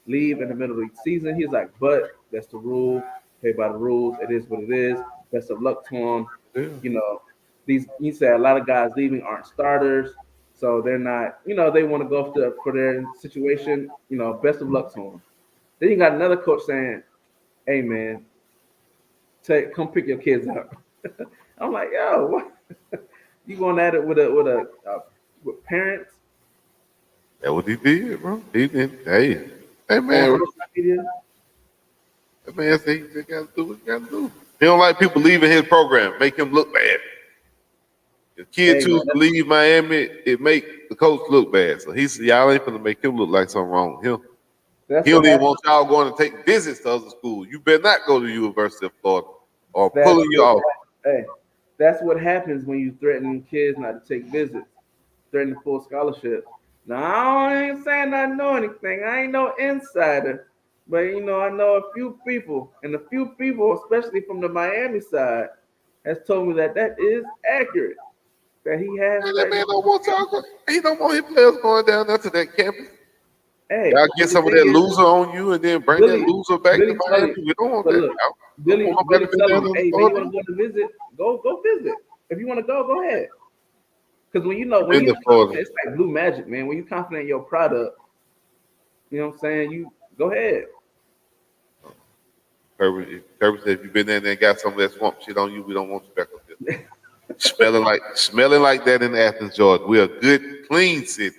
leave in the middle of the season. He's like, but that's the rule. Play by the rules. It is what it is. Best of luck to them. Yeah. You know, these he said a lot of guys leaving aren't starters, so they're not. They want to go for their situation. Best of luck to them. Then you got another coach saying, "Hey man, come pick your kids up." I'm like, yo, what? You going at it with parents That's what he did, bro. He did. Hey, on man. social media? That man said he just got to do what he got to do. He don't like people leaving his program, make him look bad. If kid Hey man, choose to leave Miami, it make the coach look bad. So he said, y'all ain't gonna make him look like something wrong with him. that's He what don't even happens. want y'all going to take visits to other schools. You better not go to the University of Florida or That's pulling you what off. hey, that's what happens when you threaten kids not to take visits, threaten full scholarships. Now I ain't saying I know anything. I ain't no insider, But I know a few people, and a few people, especially from the Miami side, has told me that that is accurate. That he has Man, that let man his don't want y'all. He don't want his players going down there to that campus. hey, Y'all get but the some of thing that is, loser on you, and then bring that Billy, loser back to Billy tell Miami. him, We don't want but that. look, I don't want nobody Billy to be tell down him, there hey man, you want starting. to go on a visit? Go visit. If you want to go ahead. Because when Been you to Florida. confident, it's like blue magic, man. When you confident in your product, you know what I'm saying? You go ahead. Kirby said, if you've been there and they got some of that swamp shit on you, we don't want you back up there. Smelling like that in Athens, Georgia. We're a good, clean city.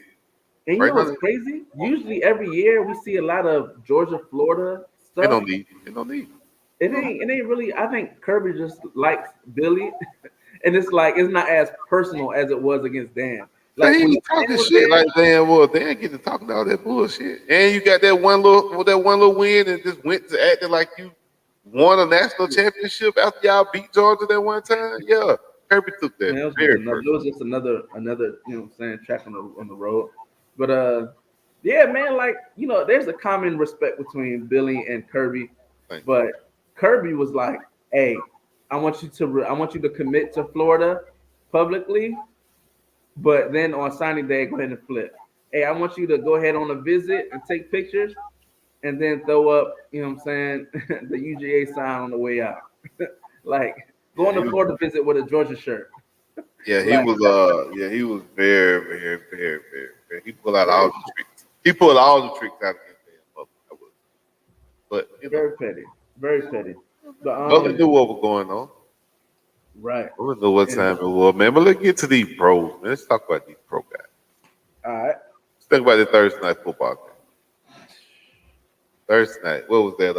And you Right know now, what's crazy? Usually every year we see a lot of Georgia, Florida they stuff. don't need. They don't need. It ain't really. I think Kirby just likes Billy, and it's like it's not as personal as it was against Dan. Cause Like he when was Dan talking was shit there, like Dan was. Dan get to talking all that bullshit. And you got that one little win and just went to acting like you won a national championship after y'all beat Georgia that one time. Yeah. Kirby took that man, it was just very another. It personal. was just another. You know what I'm saying? Track on the road. But yeah, man. Like there's a common respect between Billy and Kirby, Thank you. but Kirby was like, "Hey, I want you to commit to Florida publicly, but then on signing day, go ahead and flip. Hey, I want you to go ahead on a visit and take pictures, and then throw up, you know what I'm saying, the UGA sign on the way out. Like Yeah, going he to was Florida visit with a Georgia shirt. Like he was very, very, very, very. He pulled out all very, the tricks. He pulled all the tricks out against Dan Butler. I would. But very petty, very petty. But Butler knew what was going on. right. Butler knew what And time it was, man. But let's get to these pros, man. Let's talk about these pro guys. all right, Let's think about the Thursday night football game. Thursday night, what was that?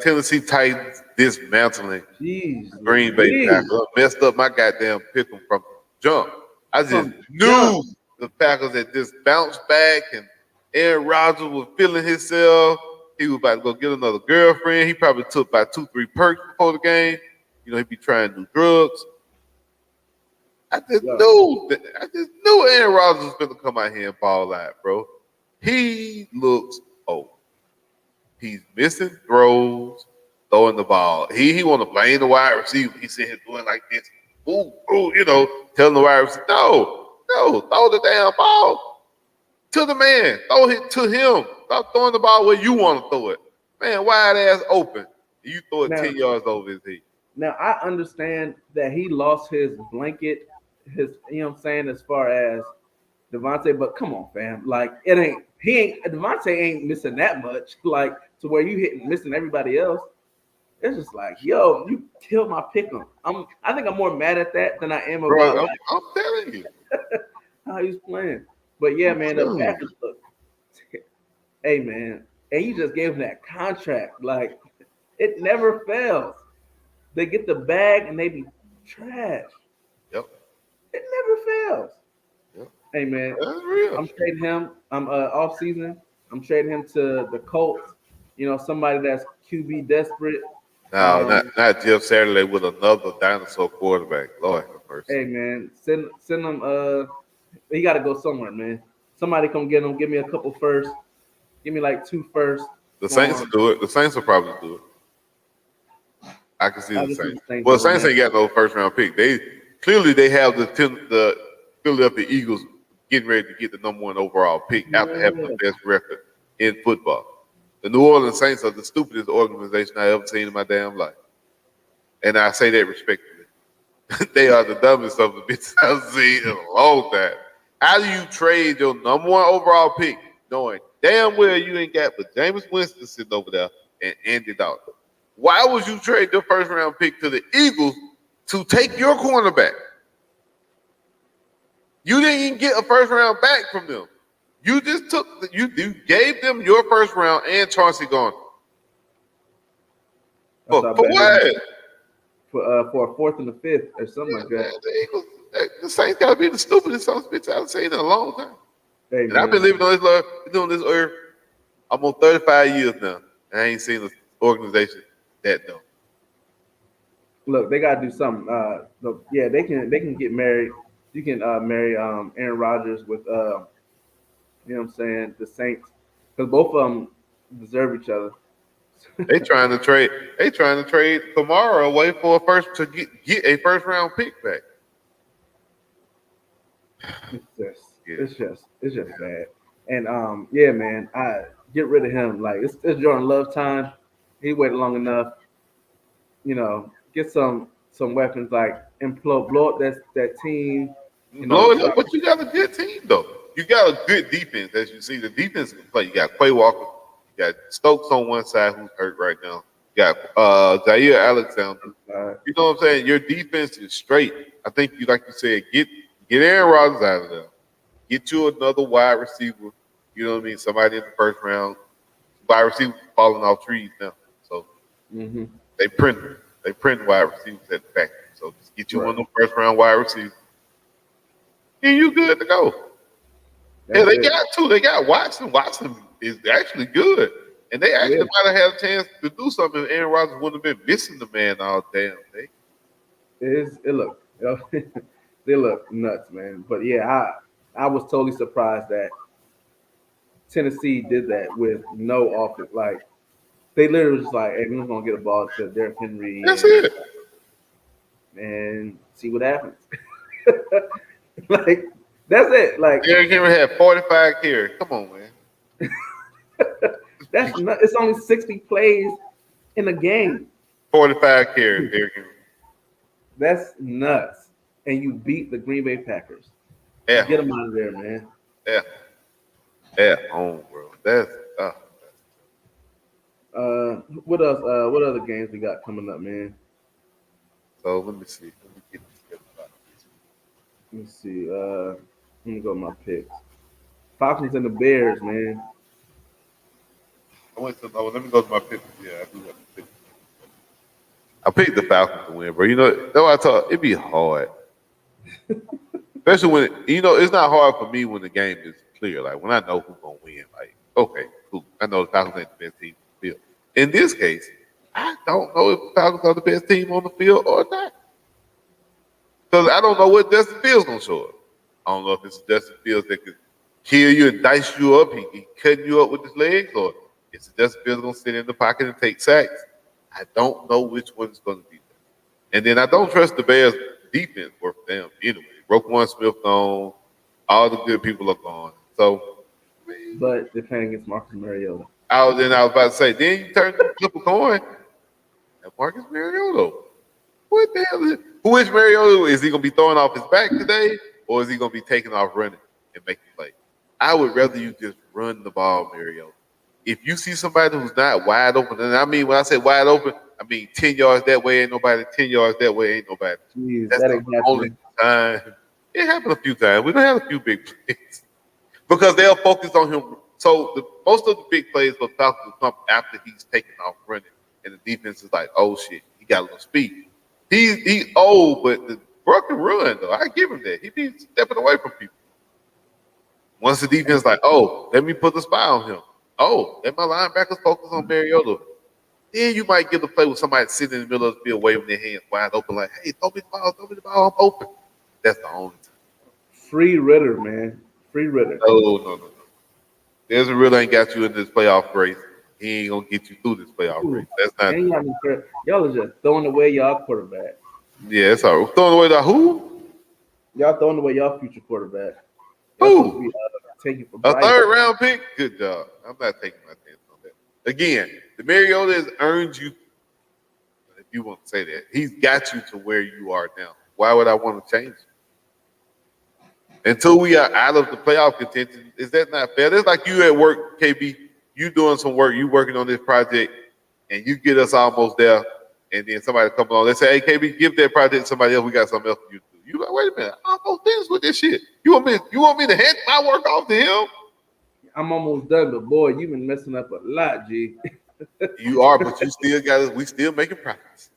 Tennessee Titans dismantling jeez, Green Bay Louise, Packers. Messed up my goddamn pick 'em from jump. I just from jump. knew the Packers had just bounced back, and Aaron Rodgers was feeling himself. He was about to go get another girlfriend. He probably took about 2, 3 perks before the game. He'd be trying new drugs. Look, I just knew Aaron Rodgers was going to come out here and ball out, bro. He looks old. He's missing throws, throwing the ball. He want to blame the wide receiver. He's sitting here doing like this. Ooh, ooh, telling the wide receiver, no, throw the damn ball to the man. Throw it to him. Stop throwing the ball where you want to throw it. Man, wide ass open. You throw it now 10 yards over his head. Now I understand that he lost his blanket, his what I'm saying, as far as Devontae, but come on, fam. Like it ain't he ain't Devontae ain't missing that much, like to where you hit missing everybody else. It's just like, yo, you killed my pick 'em. I think I'm more mad at that than I am about Bro, I'm, like I'm telling you. how he's playing. But yeah, I'm man, the telling you. Packers look, hey man, and you just gave him that contract. Like it never fails. They get the bag and they be trash. Yep, It never fails. yep. Hey man, That's real. I'm trading him. I'm off season. I'm trading him to the Colts. Somebody that's QB desperate. Now, not Um, not Jeff Saturday with another dinosaur quarterback. Lord have mercy. hey man, send him. He got to go somewhere, man. Somebody come get him. Give me a couple first. Give me like two first The Saints for will him. do it. The Saints will probably do it. I can see I the just see Saints. the Saints Well, the doing Saints that. ain't got no first round pick. They have the Philadelphia Eagles getting ready to get the number 1 overall pick after having the Yeah. best record in football. The New Orleans Saints are the stupidest organization I ever seen in my damn life, and I say that respectfully. They are the dumbest of the bitches I've seen in a long time. How do you trade your number 1 overall pick knowing damn well you ain't got but Jameis Winston sitting over there and Andy Dalton? Why would you trade your first round pick to the Eagles to take your cornerback? You didn't even get a first round back from them. You just you gave them your first round and Chauncey Gardner. I thought For back maybe what? for a fourth and a fifth or something Yeah, like man, that. the Eagles, the Saints gotta be the stupidest son of a bitch I've seen in a long time. Hey And I've been man, living on this earth almost 35 years now, and I ain't seen an organization that dumb. look, they gotta do something. Yeah, they can get married. You can marry Aaron Rodgers with you know what I'm saying, the Saints, because both of them. deserve each other. They trying to trade. They trying to trade Kamara away for a first to get a first round pick back. Yeah. It's just bad. And yeah, man, I get rid of him. Like it's Jordan Love time. He waited long enough. Get some weapons like implode, blow up that team. Blow it up, Try. but you got a good team though. You got a good defense, as you see. The defense can play. You got Quay Walker, you got Stokes on one side, who's hurt right now. You got Zaire Alexander. You know what I'm saying? Your defense is straight. I think you, like you said, get Aaron Rodgers out of there. Get you another wide receiver. You know what I mean? Somebody in the first round. Wide receivers falling off trees now. So Mm-hmm. they print wide receivers at the factory. So just get you Right. one of the first round wide receivers. And you good to go. Yeah, That's they it. got two. They got Watson. Watson is actually good. And they Yeah. actually might have had a chance to do something if Aaron Rodgers wouldn't have been missing the man all damn day. It look they look nuts, man. But yeah, I was totally surprised that Tennessee did that with no offense. Like they literally was just like, hey, we're just gonna get a ball to Derrick That's Henry it. and see what happens. Like that's it. Like Derrick Henry had 45 carries. Come on, man. it's only 60 plays in a game. 45 carries, Derrick Henry. That's nuts. And you beat the Green Bay Packers. Yeah. Get them out of there, man. Yeah. At home, bro. That's What else? What other games we got coming up, man? so let me see. Let me get this together. Let me see. Let me go to my picks. Falcons and the Bears, man. Let me go to my pick. Yeah, I do have to pick. I picked the Falcons to win, bro. You know, that's what I thought it'd be hard. Especially when it's not hard for me when the game is clear. Like when I know who's gonna win. Like, okay, cool. I know the Falcons ain't the best team on the field. In this case, I don't know if the Falcons are the best team on the field or not. Because I don't know what Justin Fields gonna show up. I don't know if it's Justin Fields that could kill you and dice you up. He cutting you up with his legs, or is Justin Fields gonna sit in the pocket and take sacks? I don't know which one's gonna be there. And then I don't trust the Bears defense worth them anyway. Roquan Smith gone, all the good people are gone. So But they're playing against Marcus Mariota. I was about to say, then you turn the flip a coin at Marcus Mariota. What the hell is who is Mariota? Is he gonna be throwing off his back today, or is he gonna be taking off running and making plays? I would rather you just run the ball, Mariota. If you see somebody who's not wide open, and I mean when I say wide open, I mean 10 yards that way ain't nobody, 10 yards that way ain't nobody. Jeez, That's that the ain't only happening. time. It happened a few times. We don't have a few big plays because they'll focus on him. So most of the big plays for Falcons will come after he's taken off running, and the defense is like, oh shit, he got a little speed. He's old, but the bro can run though. I give him that. He be stepping away from people. Once the defense like, oh, let me put the spy on him. Oh, let my linebackers focus on Mariota. Then you might get the play with somebody sitting in the middle of the field waving their hands wide open, like, hey, throw me the ball, I'm open. That's the only time. Free Ritter, man. Free Ritter. No. There's a really ain't got you in this playoff race. He ain't gonna get you through this playoff race. That's not. And y'all are just throwing away y'all quarterback. Yeah, it's all right. Throwing away the who? Y'all throwing away y'all future quarterback. Who? Taking for A Bryce. third round pick? Good job. I'm not taking my chance on that. Again, the Mariota has earned you, if you want to say that. He's got you to where you are now. Why would I want to change? Until we are out of the playoff contention, is that not fair? It's like you at work, KB. You doing some work, you working on this project, and you get us almost there, and then somebody comes along. They say, "Hey, KB, give that project to somebody else. We got something else for you to do." You like, wait a minute, I'm almost finished with this shit. You want me to hand my work off to him? I'm almost done, but boy, you've been messing up a lot, G. You are, but you still got us. We still making profits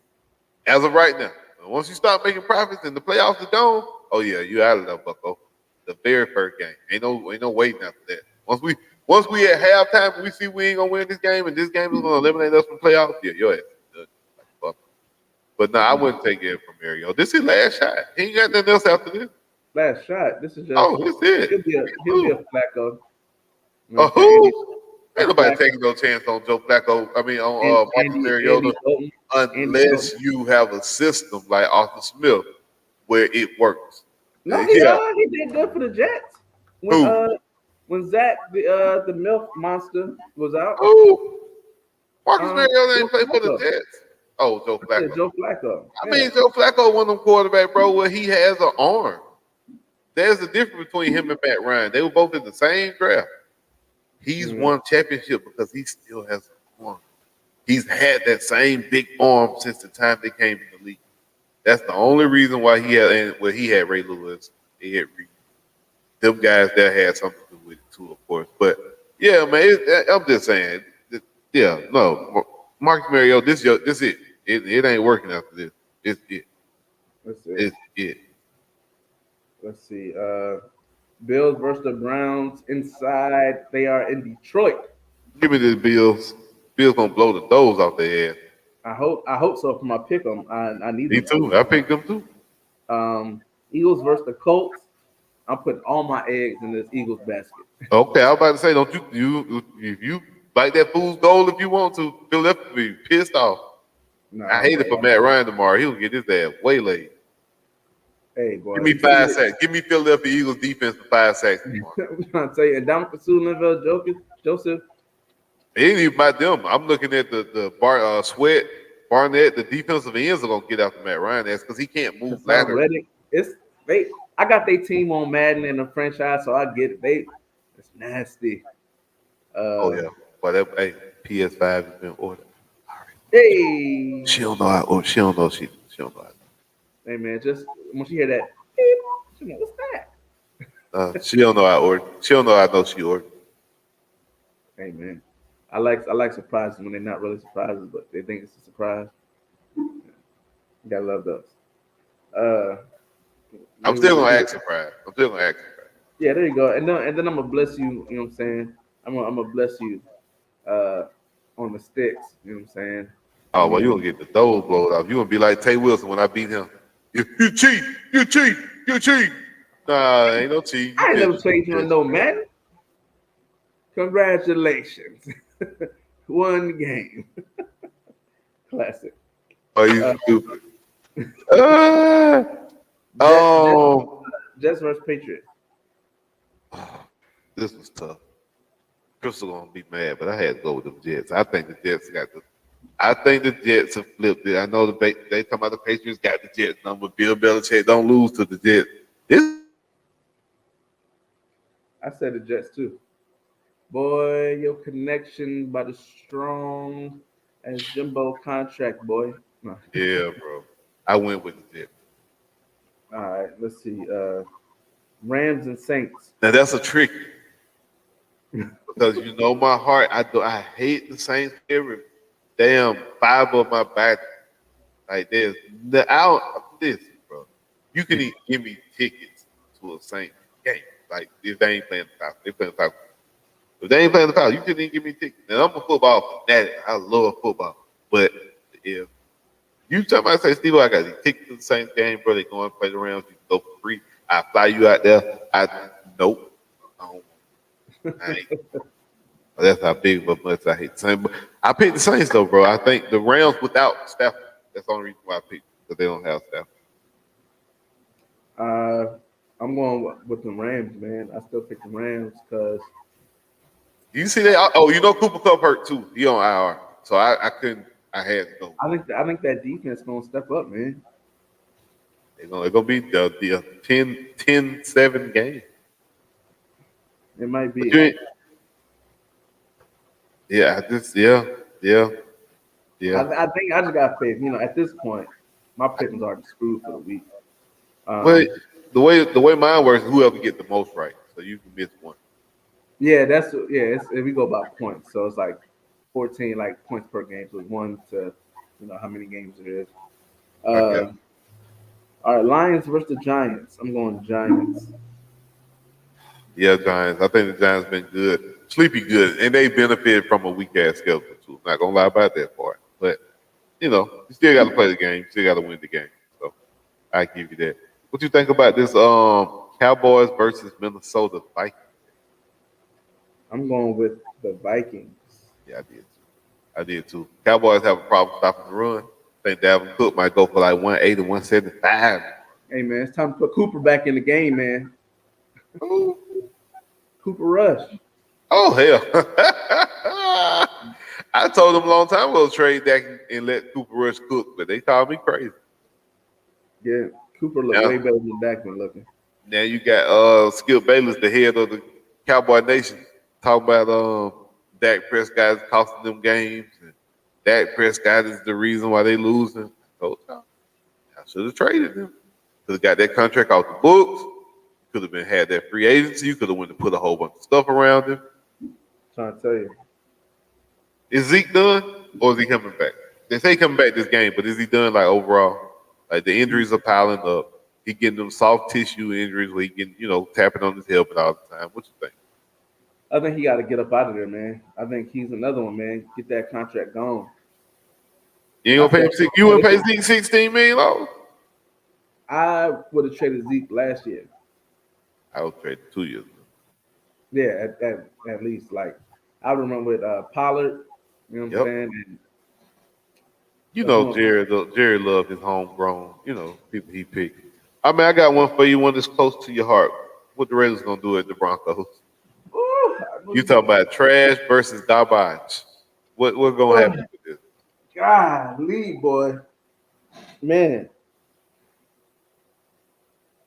as of right now. And once you start making profits and the playoffs are done, oh yeah, you out of there, Bucko. The very first game, ain't no waiting after that. Once we at halftime, and we see we ain't gonna win this game, and this game is gonna eliminate us from playoffs. Yeah, your ass is done. But no, I wouldn't take it from Mario. This is his last shot. He ain't got nothing else after this. Last shot. This is just. Oh, this is it. He'll be a Flacco. You know A what I'm saying? who? Ain't nobody taking no chance on Joe Flacco. I mean, on Marcus Mariota, Andy Dalton. Andy unless Dalton. you have a system like Arthur Smith where it works. No, Yeah. he did good for the Jets when Who? Zach the milk monster was out. Who? Marcus Mariota Joe ain't play for the Flacco. Jets. Oh, Joe I said Flacco. Joe Flacco. I Yeah. mean, Joe Flacco one of them quarterback, bro, where he has an arm. There's a difference between him and Matt Ryan. They were both in the same draft. He's Mhm. won championship because he still has an arm. He's had that same big arm since the time they came in the league. That's the only reason why he had Ray Lewis, he had Reed. Them guys that had something to do with it too, of course. But yeah, man, I'm just saying. Yeah, no, Marcus Mariota, this it. It ain't working after this. It's it. Let's see. It's it. Let's see. Bills versus the Browns inside. They are in Detroit. Give me the Bills. Bills gonna blow the doors off their head. I hope so for my pick 'em. I need Me them too. to. I picked them too. Eagles versus the Colts. I'm putting all my eggs in this Eagles basket. Okay, I was about to say, don't you if you like that fool's goal if you want to, Philadelphia be pissed off. No, I hate it hey, for Matt Ryan tomorrow. He'll get his ass waylaid. hey, Give boy, me you see 5 sacks. Give me Philadelphia Eagles defense for 5 sacks tomorrow. I'm trying to tell you, and Dominic Joseph. It ain't even about them. I'm looking at the Sweat, Barnett, the defensive ends are gonna get after Matt Ryan ass because he can't move Hassan laterally. Reddick. It's they. I got their team on Madden in the franchise, so I get it. It's nasty. Oh Uh, yeah. But hey, PS5 has been ordered. hey, She don't know how. Oh, she don't know. She don't know how. hey man, just when she hear that, beep, she know, what's that? She don't know how ordered. She don't know how I know she ordered. Hey man, I like surprises when they're not really surprises, but they think it's a surprise. You gotta love those. Uh, I'm maybe still we gonna do. act surprised. I'm still gonna act surprised. Yeah, there you go. And then I'm gonna bless you. You know what I'm saying? I'm gonna bless you uh, on the sticks. You know what I'm saying? Oh I'm well, you gonna gonna get the doors blown off. You gonna be like Tay Wilson when I beat him. You cheat. You cheat. You cheat. Nah, ain't no cheat. You I ain't never just played you on no man. Congratulations. One game. Classic. are you Uh, stupid? Uh, Jet, Jet, um, Jets versus Patriots. this was tough. Crystal gonna be mad, but I had to go with the Jets. I think the Jets got the. I think the Jets have flipped it. I know they talking about the Patriots got the Jets number. Bill Belichick don't lose to the Jets. This I said the Jets too. Boy, your connection by the strong as Jimbo contract, boy. No. yeah, bro. I went with the Jets. All right, let's see. Rams and Saints. Now that's a trick because you know my heart. I hate the Saints every damn fiber of my back. Like I don't listen, bro. You can even give me tickets to a Saints game. Like if they ain't playing the Falcons, they playing the Falcons. If they ain't playing the Falcons, you couldn't even give me tickets. And I'm a football fanatic. I love football. But if you tell me, I say, Steve, I got these tickets to the Saints game, bro. They go and play the Rams. You can go for free. I fly you out there. Nope. I don't. I ain't. That's how big of a much I hate the Saints. But I picked the Saints though, bro. I think the Rams without Stafford. That's the only reason why I picked because they don't have Stafford. I'm going with the Rams, man. I still pick the Rams because You see that? Oh, you know Cooper Cup hurt too. He on IR, so I couldn't. I had to go. I think that defense gonna step up, man. It's gonna be the 10-7 game. It might But be. you ain't. Yeah, yeah. I think I just got faith. You know, at this point, my pickings are screwed for the week. But Um, the way mine works, whoever get the most right, so you can miss one. yeah, we go by points, so it's like 14 like points per game, so it's one to how many games it is. Okay. All right, Lions versus the Giants. I'm going Giants. Yeah, Giants. I think the Giants been good, sleepy good, and they benefited from a weak ass schedule too. Not gonna lie about that part, but you still got to play the game, you still got to win the game. So I give you that. What you think about this Cowboys versus Minnesota Vikings? I'm going with the Vikings. Yeah, I did too. I did too. Cowboys have a problem stopping the run. I think Dalvin Cook might go for like 180, 175. Hey man, it's time to put Cooper back in the game, man. Ooh. Cooper Rush. Oh hell! I told them a long time ago trade Dak and let Cooper Rush cook, but they called me crazy. Yeah, Cooper looked Now, way better than Dak been looking. now you got Skip Bayless, the head of the Cowboy Nation, talking about Dak Prescott is costing them games, and Dak Prescott is the reason why they losing. I told y'all, I should have traded him. Could have got that contract off the books. Could have been had that free agency. You could have went to put a whole bunch of stuff around him. Trying to tell you. Is Zeke done, or is he coming back? They say coming back this game, but is he done like overall? Like the injuries are piling up. He getting them soft tissue injuries where he getting, tapping on his helmet all the time. What you think? I think he got to get up out of there, man. I think he's another one, man. Get that contract gone. You ain't gonna pay him you wouldn't pay Zeke $16 million? I would have traded Zeke last year. I would trade 2 years ago. Yeah, at least. Like I remember with Pollard, you know what I'm saying? And Jerry loved his homegrown, people he picked. I mean, I got one for you, one that's close to your heart. What the Raiders gonna do at the Broncos? Ooh, You talking about trash versus garbage. What's gonna happen with this? Golly, boy. Man.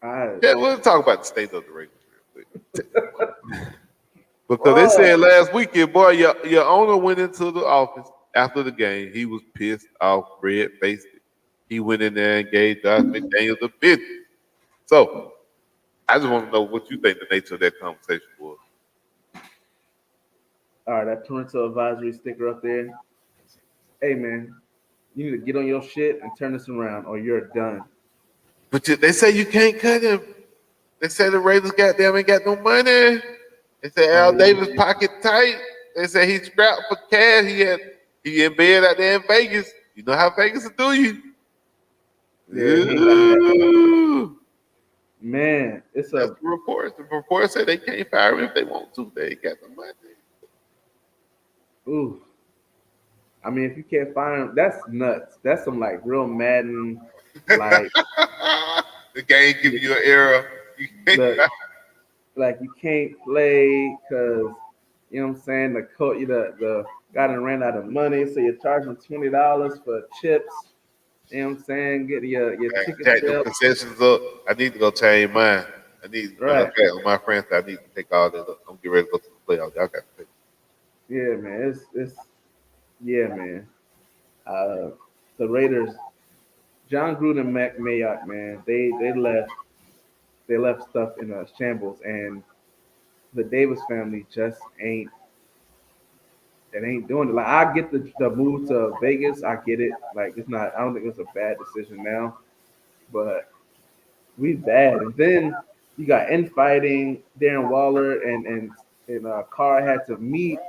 Yeah, we'll talk about the state of the Raiders real quick. Because they said last weekend, boy, your owner went into the office after the game. He was pissed off, red-faced. He went in there and gave Josh McDaniels a bid. So, I just want to know what you think the nature of that conversation was. All right, that parental advisory sticker up there. Hey, man, you need to get on your shit and turn this around, or you're done. But they say you can't cut him. They say the Raiders goddamn ain't got no money. They say Al Davis pocket tight. They say he's strapped for cash. He in bed out there in Vegas. You know how Vegas will do you. Yeah, man, that's the report. The report said they can't fire him if they want to. They ain't got the money. Ooh. I mean, if you can't fire him, that's nuts. That's some like real Madden, like the game giving you an error. Like you can't play because you know what I'm saying. The coach, the guy done ran out of money, so you're charging $20 for chips. You know what I'm saying? Get your ticket Jack the concessions up. I need to go change mine. I need my friends. I need to take all that up. I'm getting ready to go to the playoffs. Y'all got to pay. Yeah, man. Yeah, man. The Raiders, John Gruden and Mac Mayock, man, they left stuff in a shambles, and the Davis family just ain't doing it. Like I get the move to Vegas, I get it. Like it's not. I don't think it's a bad decision now, but we bad. And then you got infighting. Darren Waller and Carr had to meet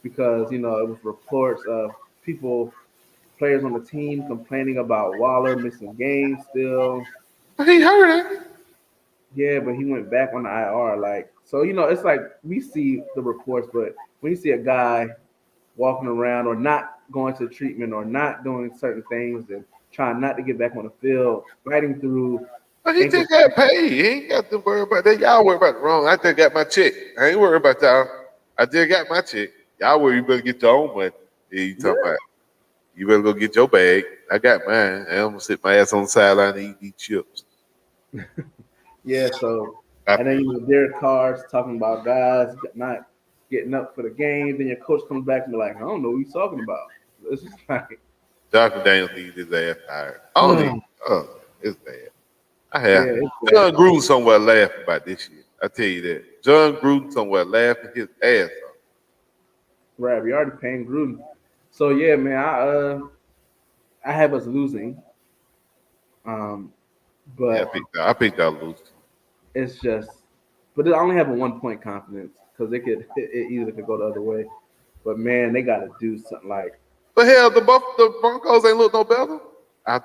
because it was reports of players on the team complaining about Waller missing games still. He heard it. Yeah, but he went back on the IR. Like, so it's like we see the reports, but when you see a guy walking around or not going to treatment or not doing certain things and trying not to get back on the field, fighting through. But he just got paid. He ain't got to worry about that. Y'all worry about it wrong. I just got my check. I ain't worried about y'all. I just got my check. Y'all worry, you better get your own money. Yeah, you talking about? You better go get your bag. I got mine. I'm gonna sit my ass on the sideline and eat chips. Yeah, so and then Derek Carr's talking about guys not getting up for the game. Then your coach comes back and be like, I don't know what he's talking about. It's just like Josh McDaniels needs his ass fired. It's bad. I have John Gruden somewhere laughing about this shit. I tell you that. John Gruden somewhere laughing his ass off. Right, we already paying Gruden. So yeah, man, I have us losing. But I picked out losing. It's just, but I only have a 1 point confidence because it either could go the other way. But man, they got to do something like. But hell, the Broncos ain't look no better. I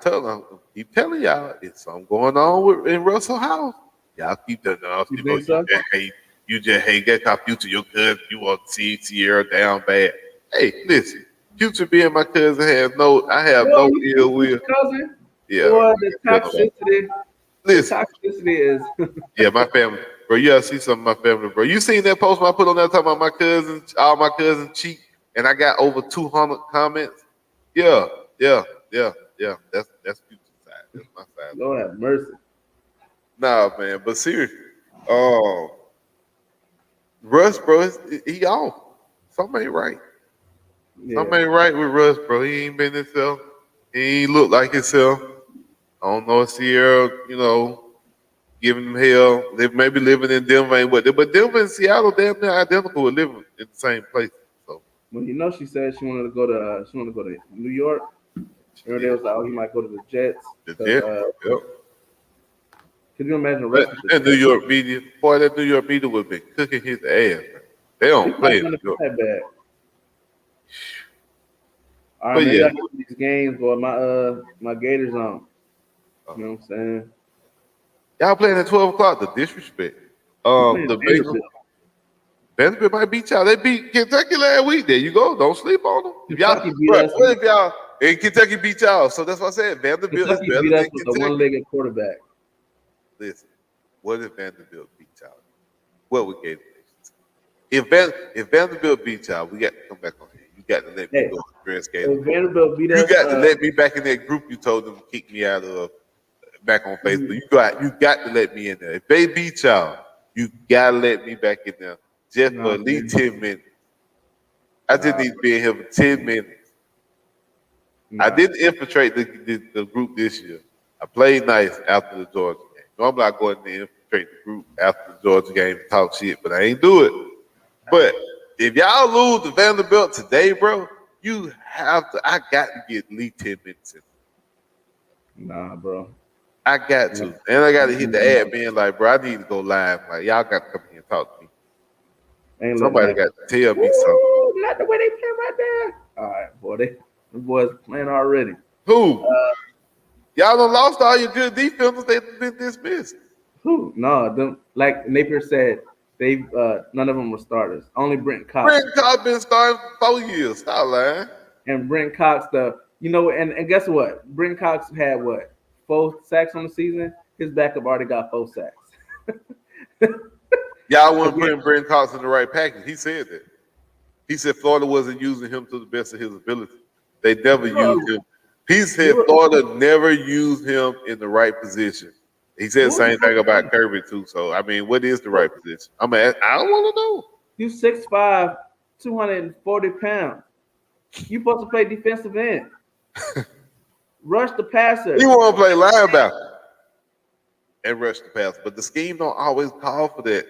keep telling y'all, it's something going on in Russell House. Y'all keep telling us. You just hey, get cop Future your cousin. You want to see Sierra down bad. Hey, listen, Future being my cousin I have Well, no you ill will. Future cousin. Yeah, Boy, I the feel no bad. toxicity, the Listen, toxicity is. yeah, my family, bro. You gotta see some of my family, bro. You seen that post I put on there talking about my cousins, all my cousins cheat, and I got over 200 comments. Yeah, yeah, yeah, yeah. That's Future side. That's my side. Lord have mercy. Nah, man, but seriously, um, Russ, bro, he off. Something ain't right. Yeah. Something ain't right with Russ, bro. He ain't been himself. He ain't look like himself. I don't know if Sierra, giving him hell. Maybe living in Denver ain't what. But Denver and Seattle damn near identical with living in the same place. So Well, she said she wanted to go to New York. Or they yeah, was like, oh, he might go to the Jets. the Cause Jets. Yep. could you imagine Russ That, with the that New Jets? York media, boy, that New York media would be cooking his ass. Man. They He don't play probably in gonna New be York. that bad. All right, But man. We yeah, gotta get to these games, boy. My Gators on. uh, You know what I'm saying? y'all playing at 12 o'clock. The disrespect. We playing The Bengals. Vanderbilt. Vanderbilt might beat y'all. They beat Kentucky last week. There you go. Don't sleep on them. If y'all, Kentucky beat bro, us. what if y'all and Kentucky beat y'all? So that's what I said. Vanderbilt is Kentucky better beat us than with a Kentucky. one-legged quarterback. Listen, what if Vanderbilt beat y'all? What would Gator Nation say? If Vanderbilt beat y'all, we got to come back on here. You got to let me Hey, go and dress Gator. if Vanderbilt beat You us, got to let me back in that group you told them to kick me out of back on Facebook. mhm, You got to let me in there. If they beat y'all, you gotta let me back in there just for nah, at least man, 10 minutes. I just nah, need to be in here for 10 minutes. I nah. didn't infiltrate the group this year. I played nice after the Georgia game. Normally I go in there and infiltrate the group after the Georgia game and talk shit, but I ain't do it. But if y'all lose to Vanderbilt today, bro, I got to get at least 10 minutes in. Nah, bro. I got Nah, to. And I got to hit the nah. admin like, bro, I need to go live. Like, y'all got to come here and talk to me. Ain't letting Somebody that. got to tell me something. Woo, not the way they play right there. All right, boy. The boys playing already. Who? Y'all done lost all your good defenders. They've been dismissed. Who? No, them like Napier said, they none of them were starters. Only Brent Cox. Brent Cobb been starting for 4 years. Stop lying. And Brent Cox, and guess what? Brent Cox had what? 4 sacks on the season. His backup already got 4 sacks. Y'all weren't Again, putting Brent Cox in the right package. He said that. He said Florida wasn't using him to the best of his ability. They never used him. He said you're, Florida never used him in the right position. He said the who are you same thing supposed to about play? Kirby too. So I mean, what is the right position? I don't want to know. You 6'5", 240 pounds. You supposed to play defensive end. Rush the He passer. want to play linebacker and rush the pass, but the scheme don't always call for that.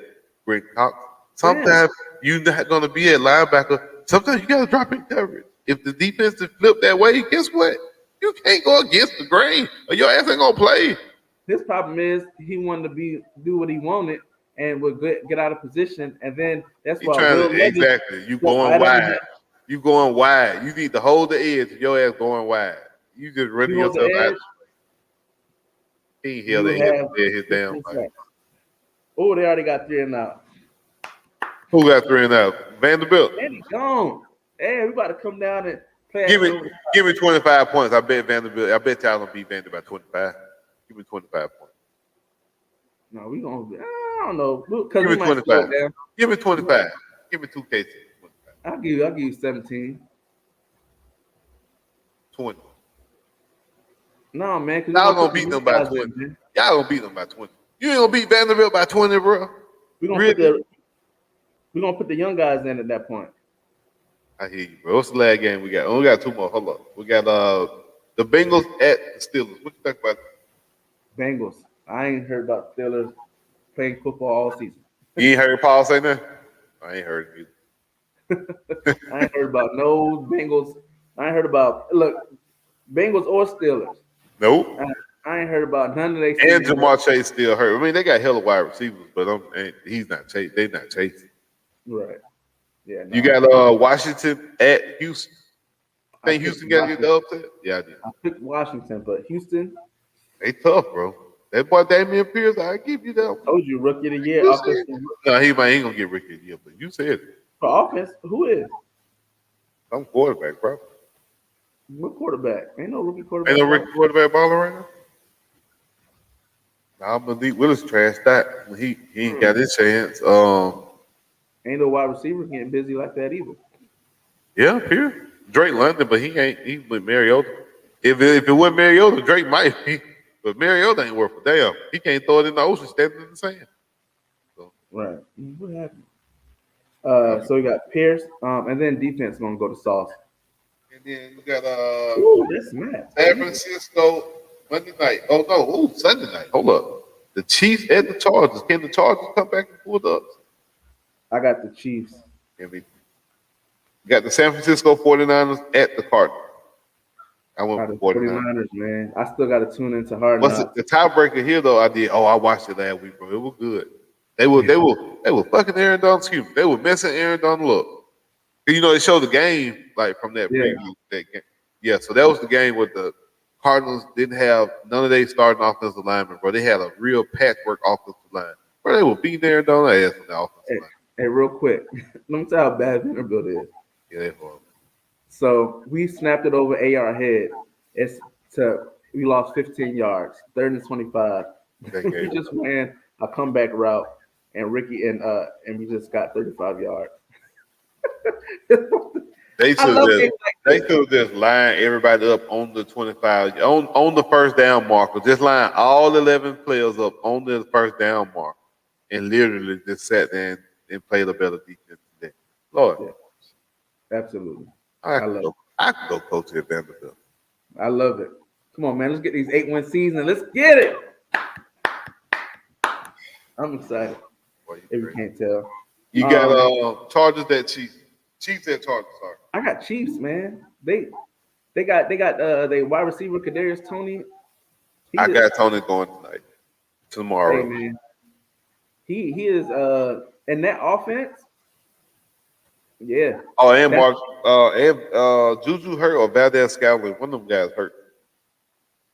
Brent Cox. Damn. Sometimes you're not going to be at linebacker. Sometimes you got to drop in coverage. If the defense is flipped that way, guess what? You can't go against the grain, or your ass ain't gonna play. His problem is he wanted to do what he wanted and would get out of position, and then that's You why trying Will to Levis exactly. You jumped going right under wide. him. You going wide. You need to hold the edge. Your ass going wide. You just running You hold yourself the out. edge, He ain't held you the edge have there his damn 15 life. sacks. Oh, they already got 3 and out. Who got 3 and out? Vanderbilt. And he gone. Hey, we about to come down and play Give action me over. give me 25 points. I bet Vanderbilt. I bet y'all don't beat Vanderbilt by 25. Give me 25 points. No, we gonna. I don't know because Give we me might slow 25. it down. Give me 25. Give me 2K. 25. I'll give you 17. 20. No, man, because we're Y'all gonna gonna put the beat new them by guys 20. in, man. Y'all gonna beat them by 20. You ain't gonna beat Vanderbilt by 20, bro. We're gonna put Really? the young guys in at that point. I hear you, bro. What's the last game we got? Oh, we got 2 more. Hold up. We got the Bengals at the Steelers. What you think about that? Bengals. I ain't heard about Steelers playing football all season. You ain't heard Paul say that? I ain't heard it either. I ain't heard about no Bengals. I ain't heard about Bengals or Steelers. I, Nope. I ain't heard about none of their And season. Jamar Chase still hurt. I mean, they got hella wide receivers, but he's not chasing. They not chasing. Right. Yeah, You no. got Washington at Houston. I Think picked Houston got to get Washington. the upset? Yeah, I did. I picked Washington, but Houston, They tough, bro. That boy Damian Pierce, I give you that one. Told you, rookie of the year, You offensive said no, he ain't gonna get rookie of the year, but you said it. for offense. Who is? I'm quarterback, bro. What quarterback? Ain't no rookie Ain't quarterback. no rookie quarterback baller right now. Nah, Malik Willis trashed that. He ain't got his chance. Ain't no wide receiver getting busy like that either. Yeah, Pierce. Drake London, but he ain't. He's with Mariota. If it wasn't Mariota, Drake might be. But Mariota ain't worth a damn. He can't throw it in the ocean, standing in the sand. So, Right. What happened? uh, So we got Pierce, and then defense gonna go to Sauce. and then we got Ooh, that's Matt. San Francisco Monday night. Oh no, Sunday night. Hold up. The Chiefs at the Chargers. Can the Chargers come back and pull the ups? I got the Chiefs. And we got the San Francisco 49ers at the Cardinals. I went Got the for 49ers. 49ers, man. I still got to tune into Hard What's Knocks. the tiebreaker here though? I did. Oh, I watched it last week, bro. It was good. They were fucking Aaron Donald. Excuse me. They were messing Aaron Donald up. You know, they showed the game like from that Yeah. preview. That game. Yeah, so that was the game where the Cardinals didn't have none of their starting offensive linemen, bro. They had a real patchwork offensive line. Bro, they were beating Aaron Donald ass on the offensive line. Hey, real quick, let me tell you how bad Vanderbilt is. Yeah, they were. So we snapped it over AR head. We lost 15 yards, 3rd and 25. That We game. just ran a comeback route, and Ricky and we just got 35 yards. They I should love just games like they this. should just line everybody up on the 25 on the first down marker. Just line all 11 players up on the first down mark and literally just sat there and played a better defense today. Lord, Yeah, absolutely. I I could love go. I could go coach at Vanderbilt. I love it. Come on, man. Let's get these 8-win season. Let's get it. I'm excited. Boy, you If you crazy. can't tell. You got Chargers at Chiefs. Chiefs at Chargers. Sorry. I got Chiefs, man. They got they wide receiver Kadarius Tony. I got Tony going tonight, Hey tomorrow. man. He is in that offense. Yeah. Oh, and That's Mark, Juju hurt or Valdez Scallon. One of them guys hurt.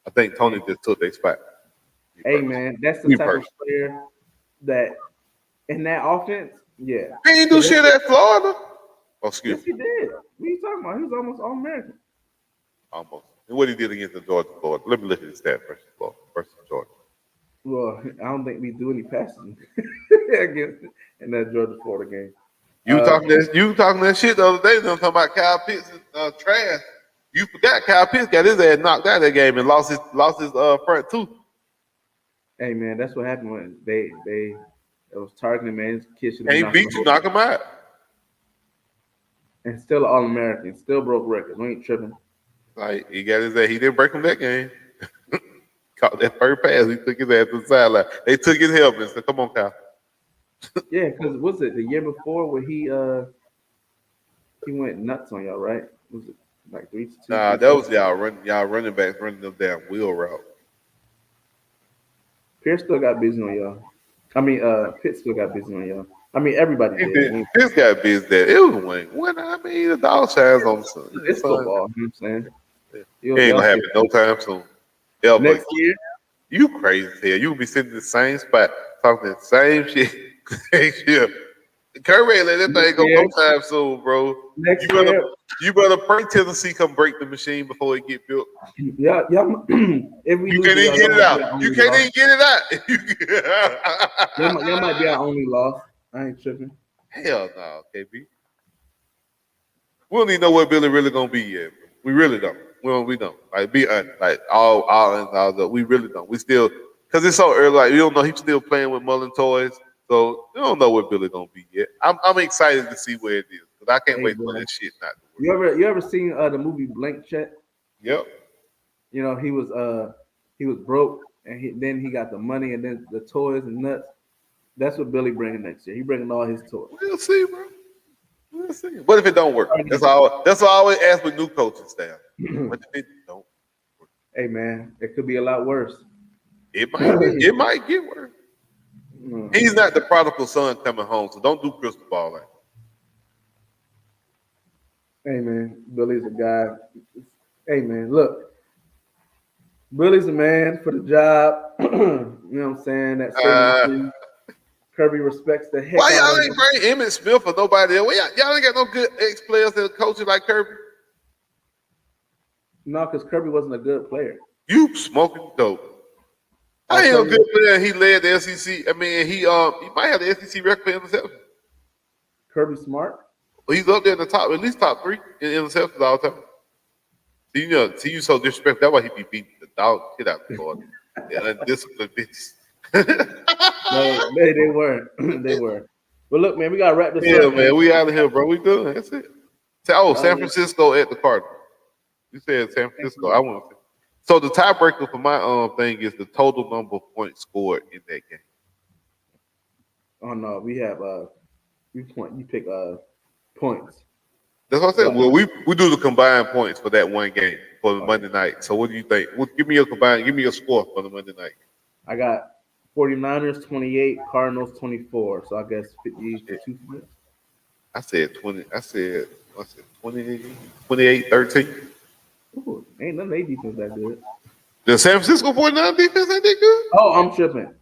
I think Tony just took their spot. hey man, that's the Me type of personally. player that in that offense, yeah. He ain't do shit at Florida. Oh, excuse Yes, me. he did. What are you talking about? He was almost all American. Almost. And what he did against the Georgia Florida. Let me look at his stat versus Florida versus Georgia. Well, I don't think we do any passing against in that Georgia Florida game. You talking that shit the other day, them talking about Kyle Pitts trash. You forgot Kyle Pitts got his ass knocked out that game and lost his front tooth. Hey man, that's what happened when they it was targeting man. His kid should have Ain't knocked beat you, knock him out. and still an All American, still broke records. We ain't tripping. Like he got his ass, he didn't break him that game. Caught that first pass, he took his ass to the sideline. They took his helmet and said, "Come on, Kyle." Yeah, because was it the year before where he went nuts on y'all, right? Was it like 3-2? Nah, that was y'all running backs running them down wheel route. Pierce still got busy on y'all. I mean, Pitt still got busy on y'all. I mean, everybody He did. did. I mean, This guy busy that it was wing. When I mean the dog shines on the sun. it's football. You know what I'm saying? It ain't gonna happen no time soon. Ever. Next year, You crazy as hell. You be sitting in the same spot talking the same shit. Same shit. Curry ain't let that thing go no time soon, bro. next You better year, you better pray Tennessee come break the machine before it get built. yeah, if we You lose can't to even y'all, get it out. y'all You only can't loss. even get it out. Y'all might be our only loss. I ain't tripping. Hell no, KB. We don't even know what Billy really gonna be yet. Bro. We really don't. We don't. Like be honest. Like all we really don't. We still because it's so early. Like you don't know he's still playing with Mullen toys. So you don't know what Billy gonna be yet. I'm excited to see where it is because I can't Hey, wait bro. for that shit not to work. You ever seen the movie Blank Check? Yep. You know, he was broke and then he got the money and then the toys and nuts. That's what Billy bringing next year. He bringing all his toys. We'll see, bro. We'll see. What if it don't work? That's all. That's what I always ask with new coaching staff. What if it don't work? Hey man, it could be a lot worse. It might. It might get worse. He's not the prodigal son coming home, so don't do crystal ball like. Hey man, Billy's a guy. Hey man, look, Billy's the man for the job. You know what I'm saying? That Uh, 73. Kirby respects the heck why out y'all of ain't him. bring Emmett Smith or nobody else? Why y'all ain't got no good ex players that coaching like Kirby. No, because Kirby wasn't a good player. You smoking dope. Oh, I ain't no Kirby good was player. He led the SEC. I mean, he might have the SEC record for interceptions. Kirby Smart. But he's up there in the top, at least top three in interceptions all the time. See you so disrespectful. That's why he be beating the dog shit out of Florida. Yeah, undisciplined bitches. No, they weren't. They were. But look, man, we gotta wrap this Yeah, up, man. man, we out of here, bro. We done. That's it. San Yeah. Francisco at the Cardinals. You said San Francisco. I want to. So the tiebreaker for my thing is the total number of points scored in that game. Oh no, we have you pick points. That's what I So said. Well, we do the combined points for that one game for the oh, Monday night. So what do you think? Well, give me your score for the Monday night. I got 49ers 28, Cardinals 24. So I guess Shit. 52 points. I said 20. I said 20, 28, 13. Ooh, ain't none of their defense that good. The San Francisco 49 defense ain't that good? Oh, I'm tripping.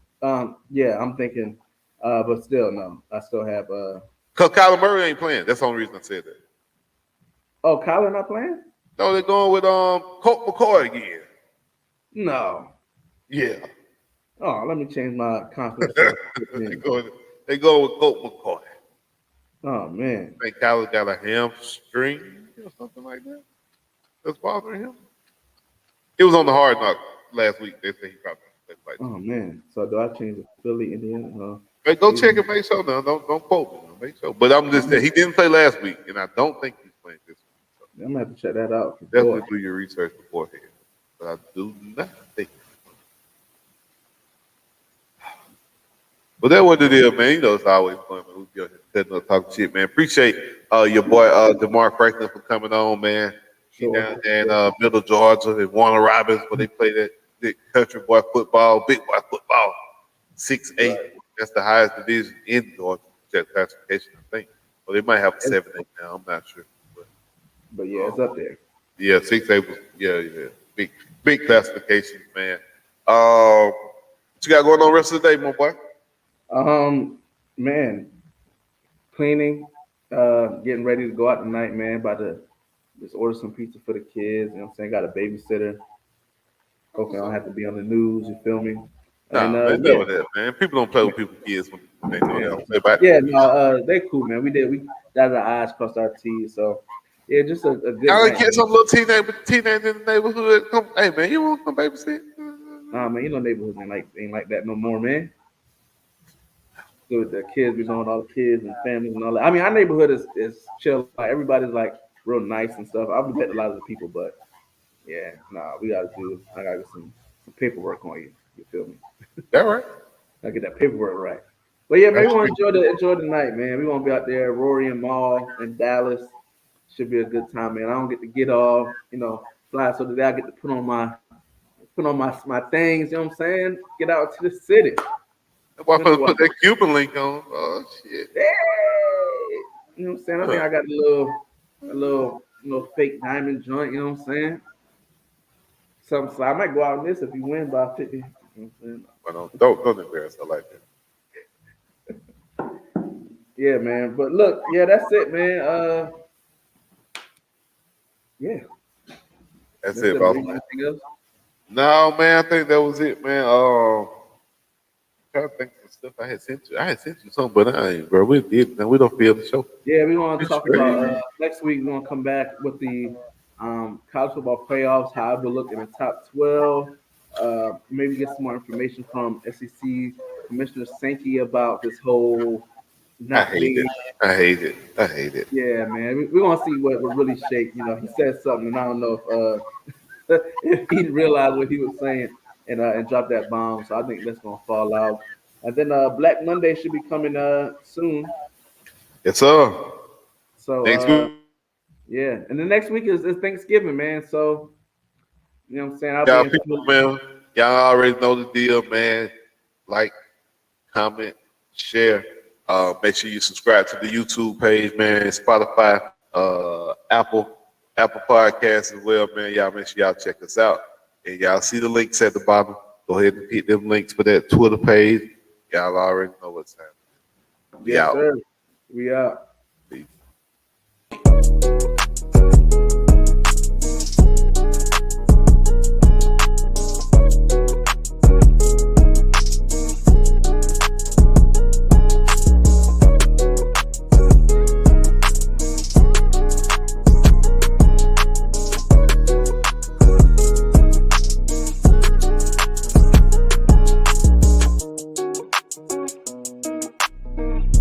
Yeah, I'm thinking, but still no. I still have Because Kyler Murray ain't playing. That's the only reason I said that. oh, Kyler not playing? No, they're going with Colt McCoy again. No. Yeah. Oh, let me change my confidence to they 15. going they going with Colt McCoy. Oh man. I think Kyler got a hamstring or something like that. That's bothering him. It was on the hard knock last week. They say he probably played like Oh man. So do I change the Philly, Indiana? Hey, go check Cleveland? and make sure now. Don't quote me. Make sure. But I'm just saying he didn't play last week, and I don't think he's playing this week. So I'm gonna have to check that out. Boy. definitely do your research beforehand. But I do not think. But that's what it is, man. You know it's always fun, man. We be out here cutting up talking shit, man. Appreciate your boy Damare Franklin for coming on, man. He Sure. down there in Middle Georgia and Warner Robins where they play that big country boy football, big boy football, 6A. Right. That's the highest division in Georgia, that classification, I think. Well, they might have a 7A now. I'm not sure. But But yeah, it's up there. yeah, 6A was big classifications, man. What you got going on the rest of the day, my boy? Um, man, cleaning, getting ready to go out tonight, man. About to just order some pizza for the kids. You know what I'm saying? Got a babysitter. Hopefully I don't have to be on the news, you feel me? And Nah, man, yeah, never that, man. People don't play with people's kids when they know they don't play back. yeah, no, they cool, man. We dotted our I's, crossed our T's. So yeah, just a good Y'all night, get man. some little teenager in the neighborhood. Come, hey man, you want some babysit? Nah, man, you know neighborhoods ain't like that no more, man. So the kids be knowing all the kids and families and all that. I mean, our neighborhood is chill. Like everybody's like real nice and stuff. I've met a lot of the people, but yeah, nah, I gotta get some paperwork on you. You feel me? That right? I get that paperwork right. But yeah, man, we That's want sweet. to enjoy the night, man. We want to be out there, Rory and Maul in Dallas. Should be a good time, man. I don't get to get off, fly. So today I get to put on my things. You know what I'm saying? Get out to the city. That boy Finish supposed to what? put that Cuban link on. Oh shit. Hey! You know what I'm saying? I think Huh. I got a little fake diamond joint. You know what I'm saying? Something. So I might go out on this if you win by 50. You know what I'm saying? But don't embarrass her like that. Yeah, man. But look, yeah, that's it, man. Yeah, That's that's it, it, man. boss You got man. anything else? No, man, I think that was it, man. Trying to think of stuff I had sent you. I had sent you something, but I ain't, bro. We did, man. We don't feel the show. Yeah, we want We to talk about straight. next week. We're gonna come back with the college football playoffs, how it will look in the top 12. Maybe get some more information from SEC Commissioner Sankey about this whole I not hate it. being. I hate it. I hate it. Yeah, man, we're gonna see what would really shake. He said something, and I don't know if he realized what he was saying and dropped that bomb. So I think that's gonna fall out. And then Black Monday should be coming soon. Yes, sir. So Next week. yeah, and the next week is Thanksgiving, man. So you know what I'm saying? I'll be Y'all in people, Philly. man, y'all already know the deal, man. Like, comment, share. Make sure you subscribe to the YouTube page, man. Spotify, Apple Podcasts as well, man. Y'all make sure y'all check us out. And y'all see the links at the bottom. Go ahead and hit them links for that Twitter page. Y'all already know what's happening. We Yes, out. sir. We out. Peace.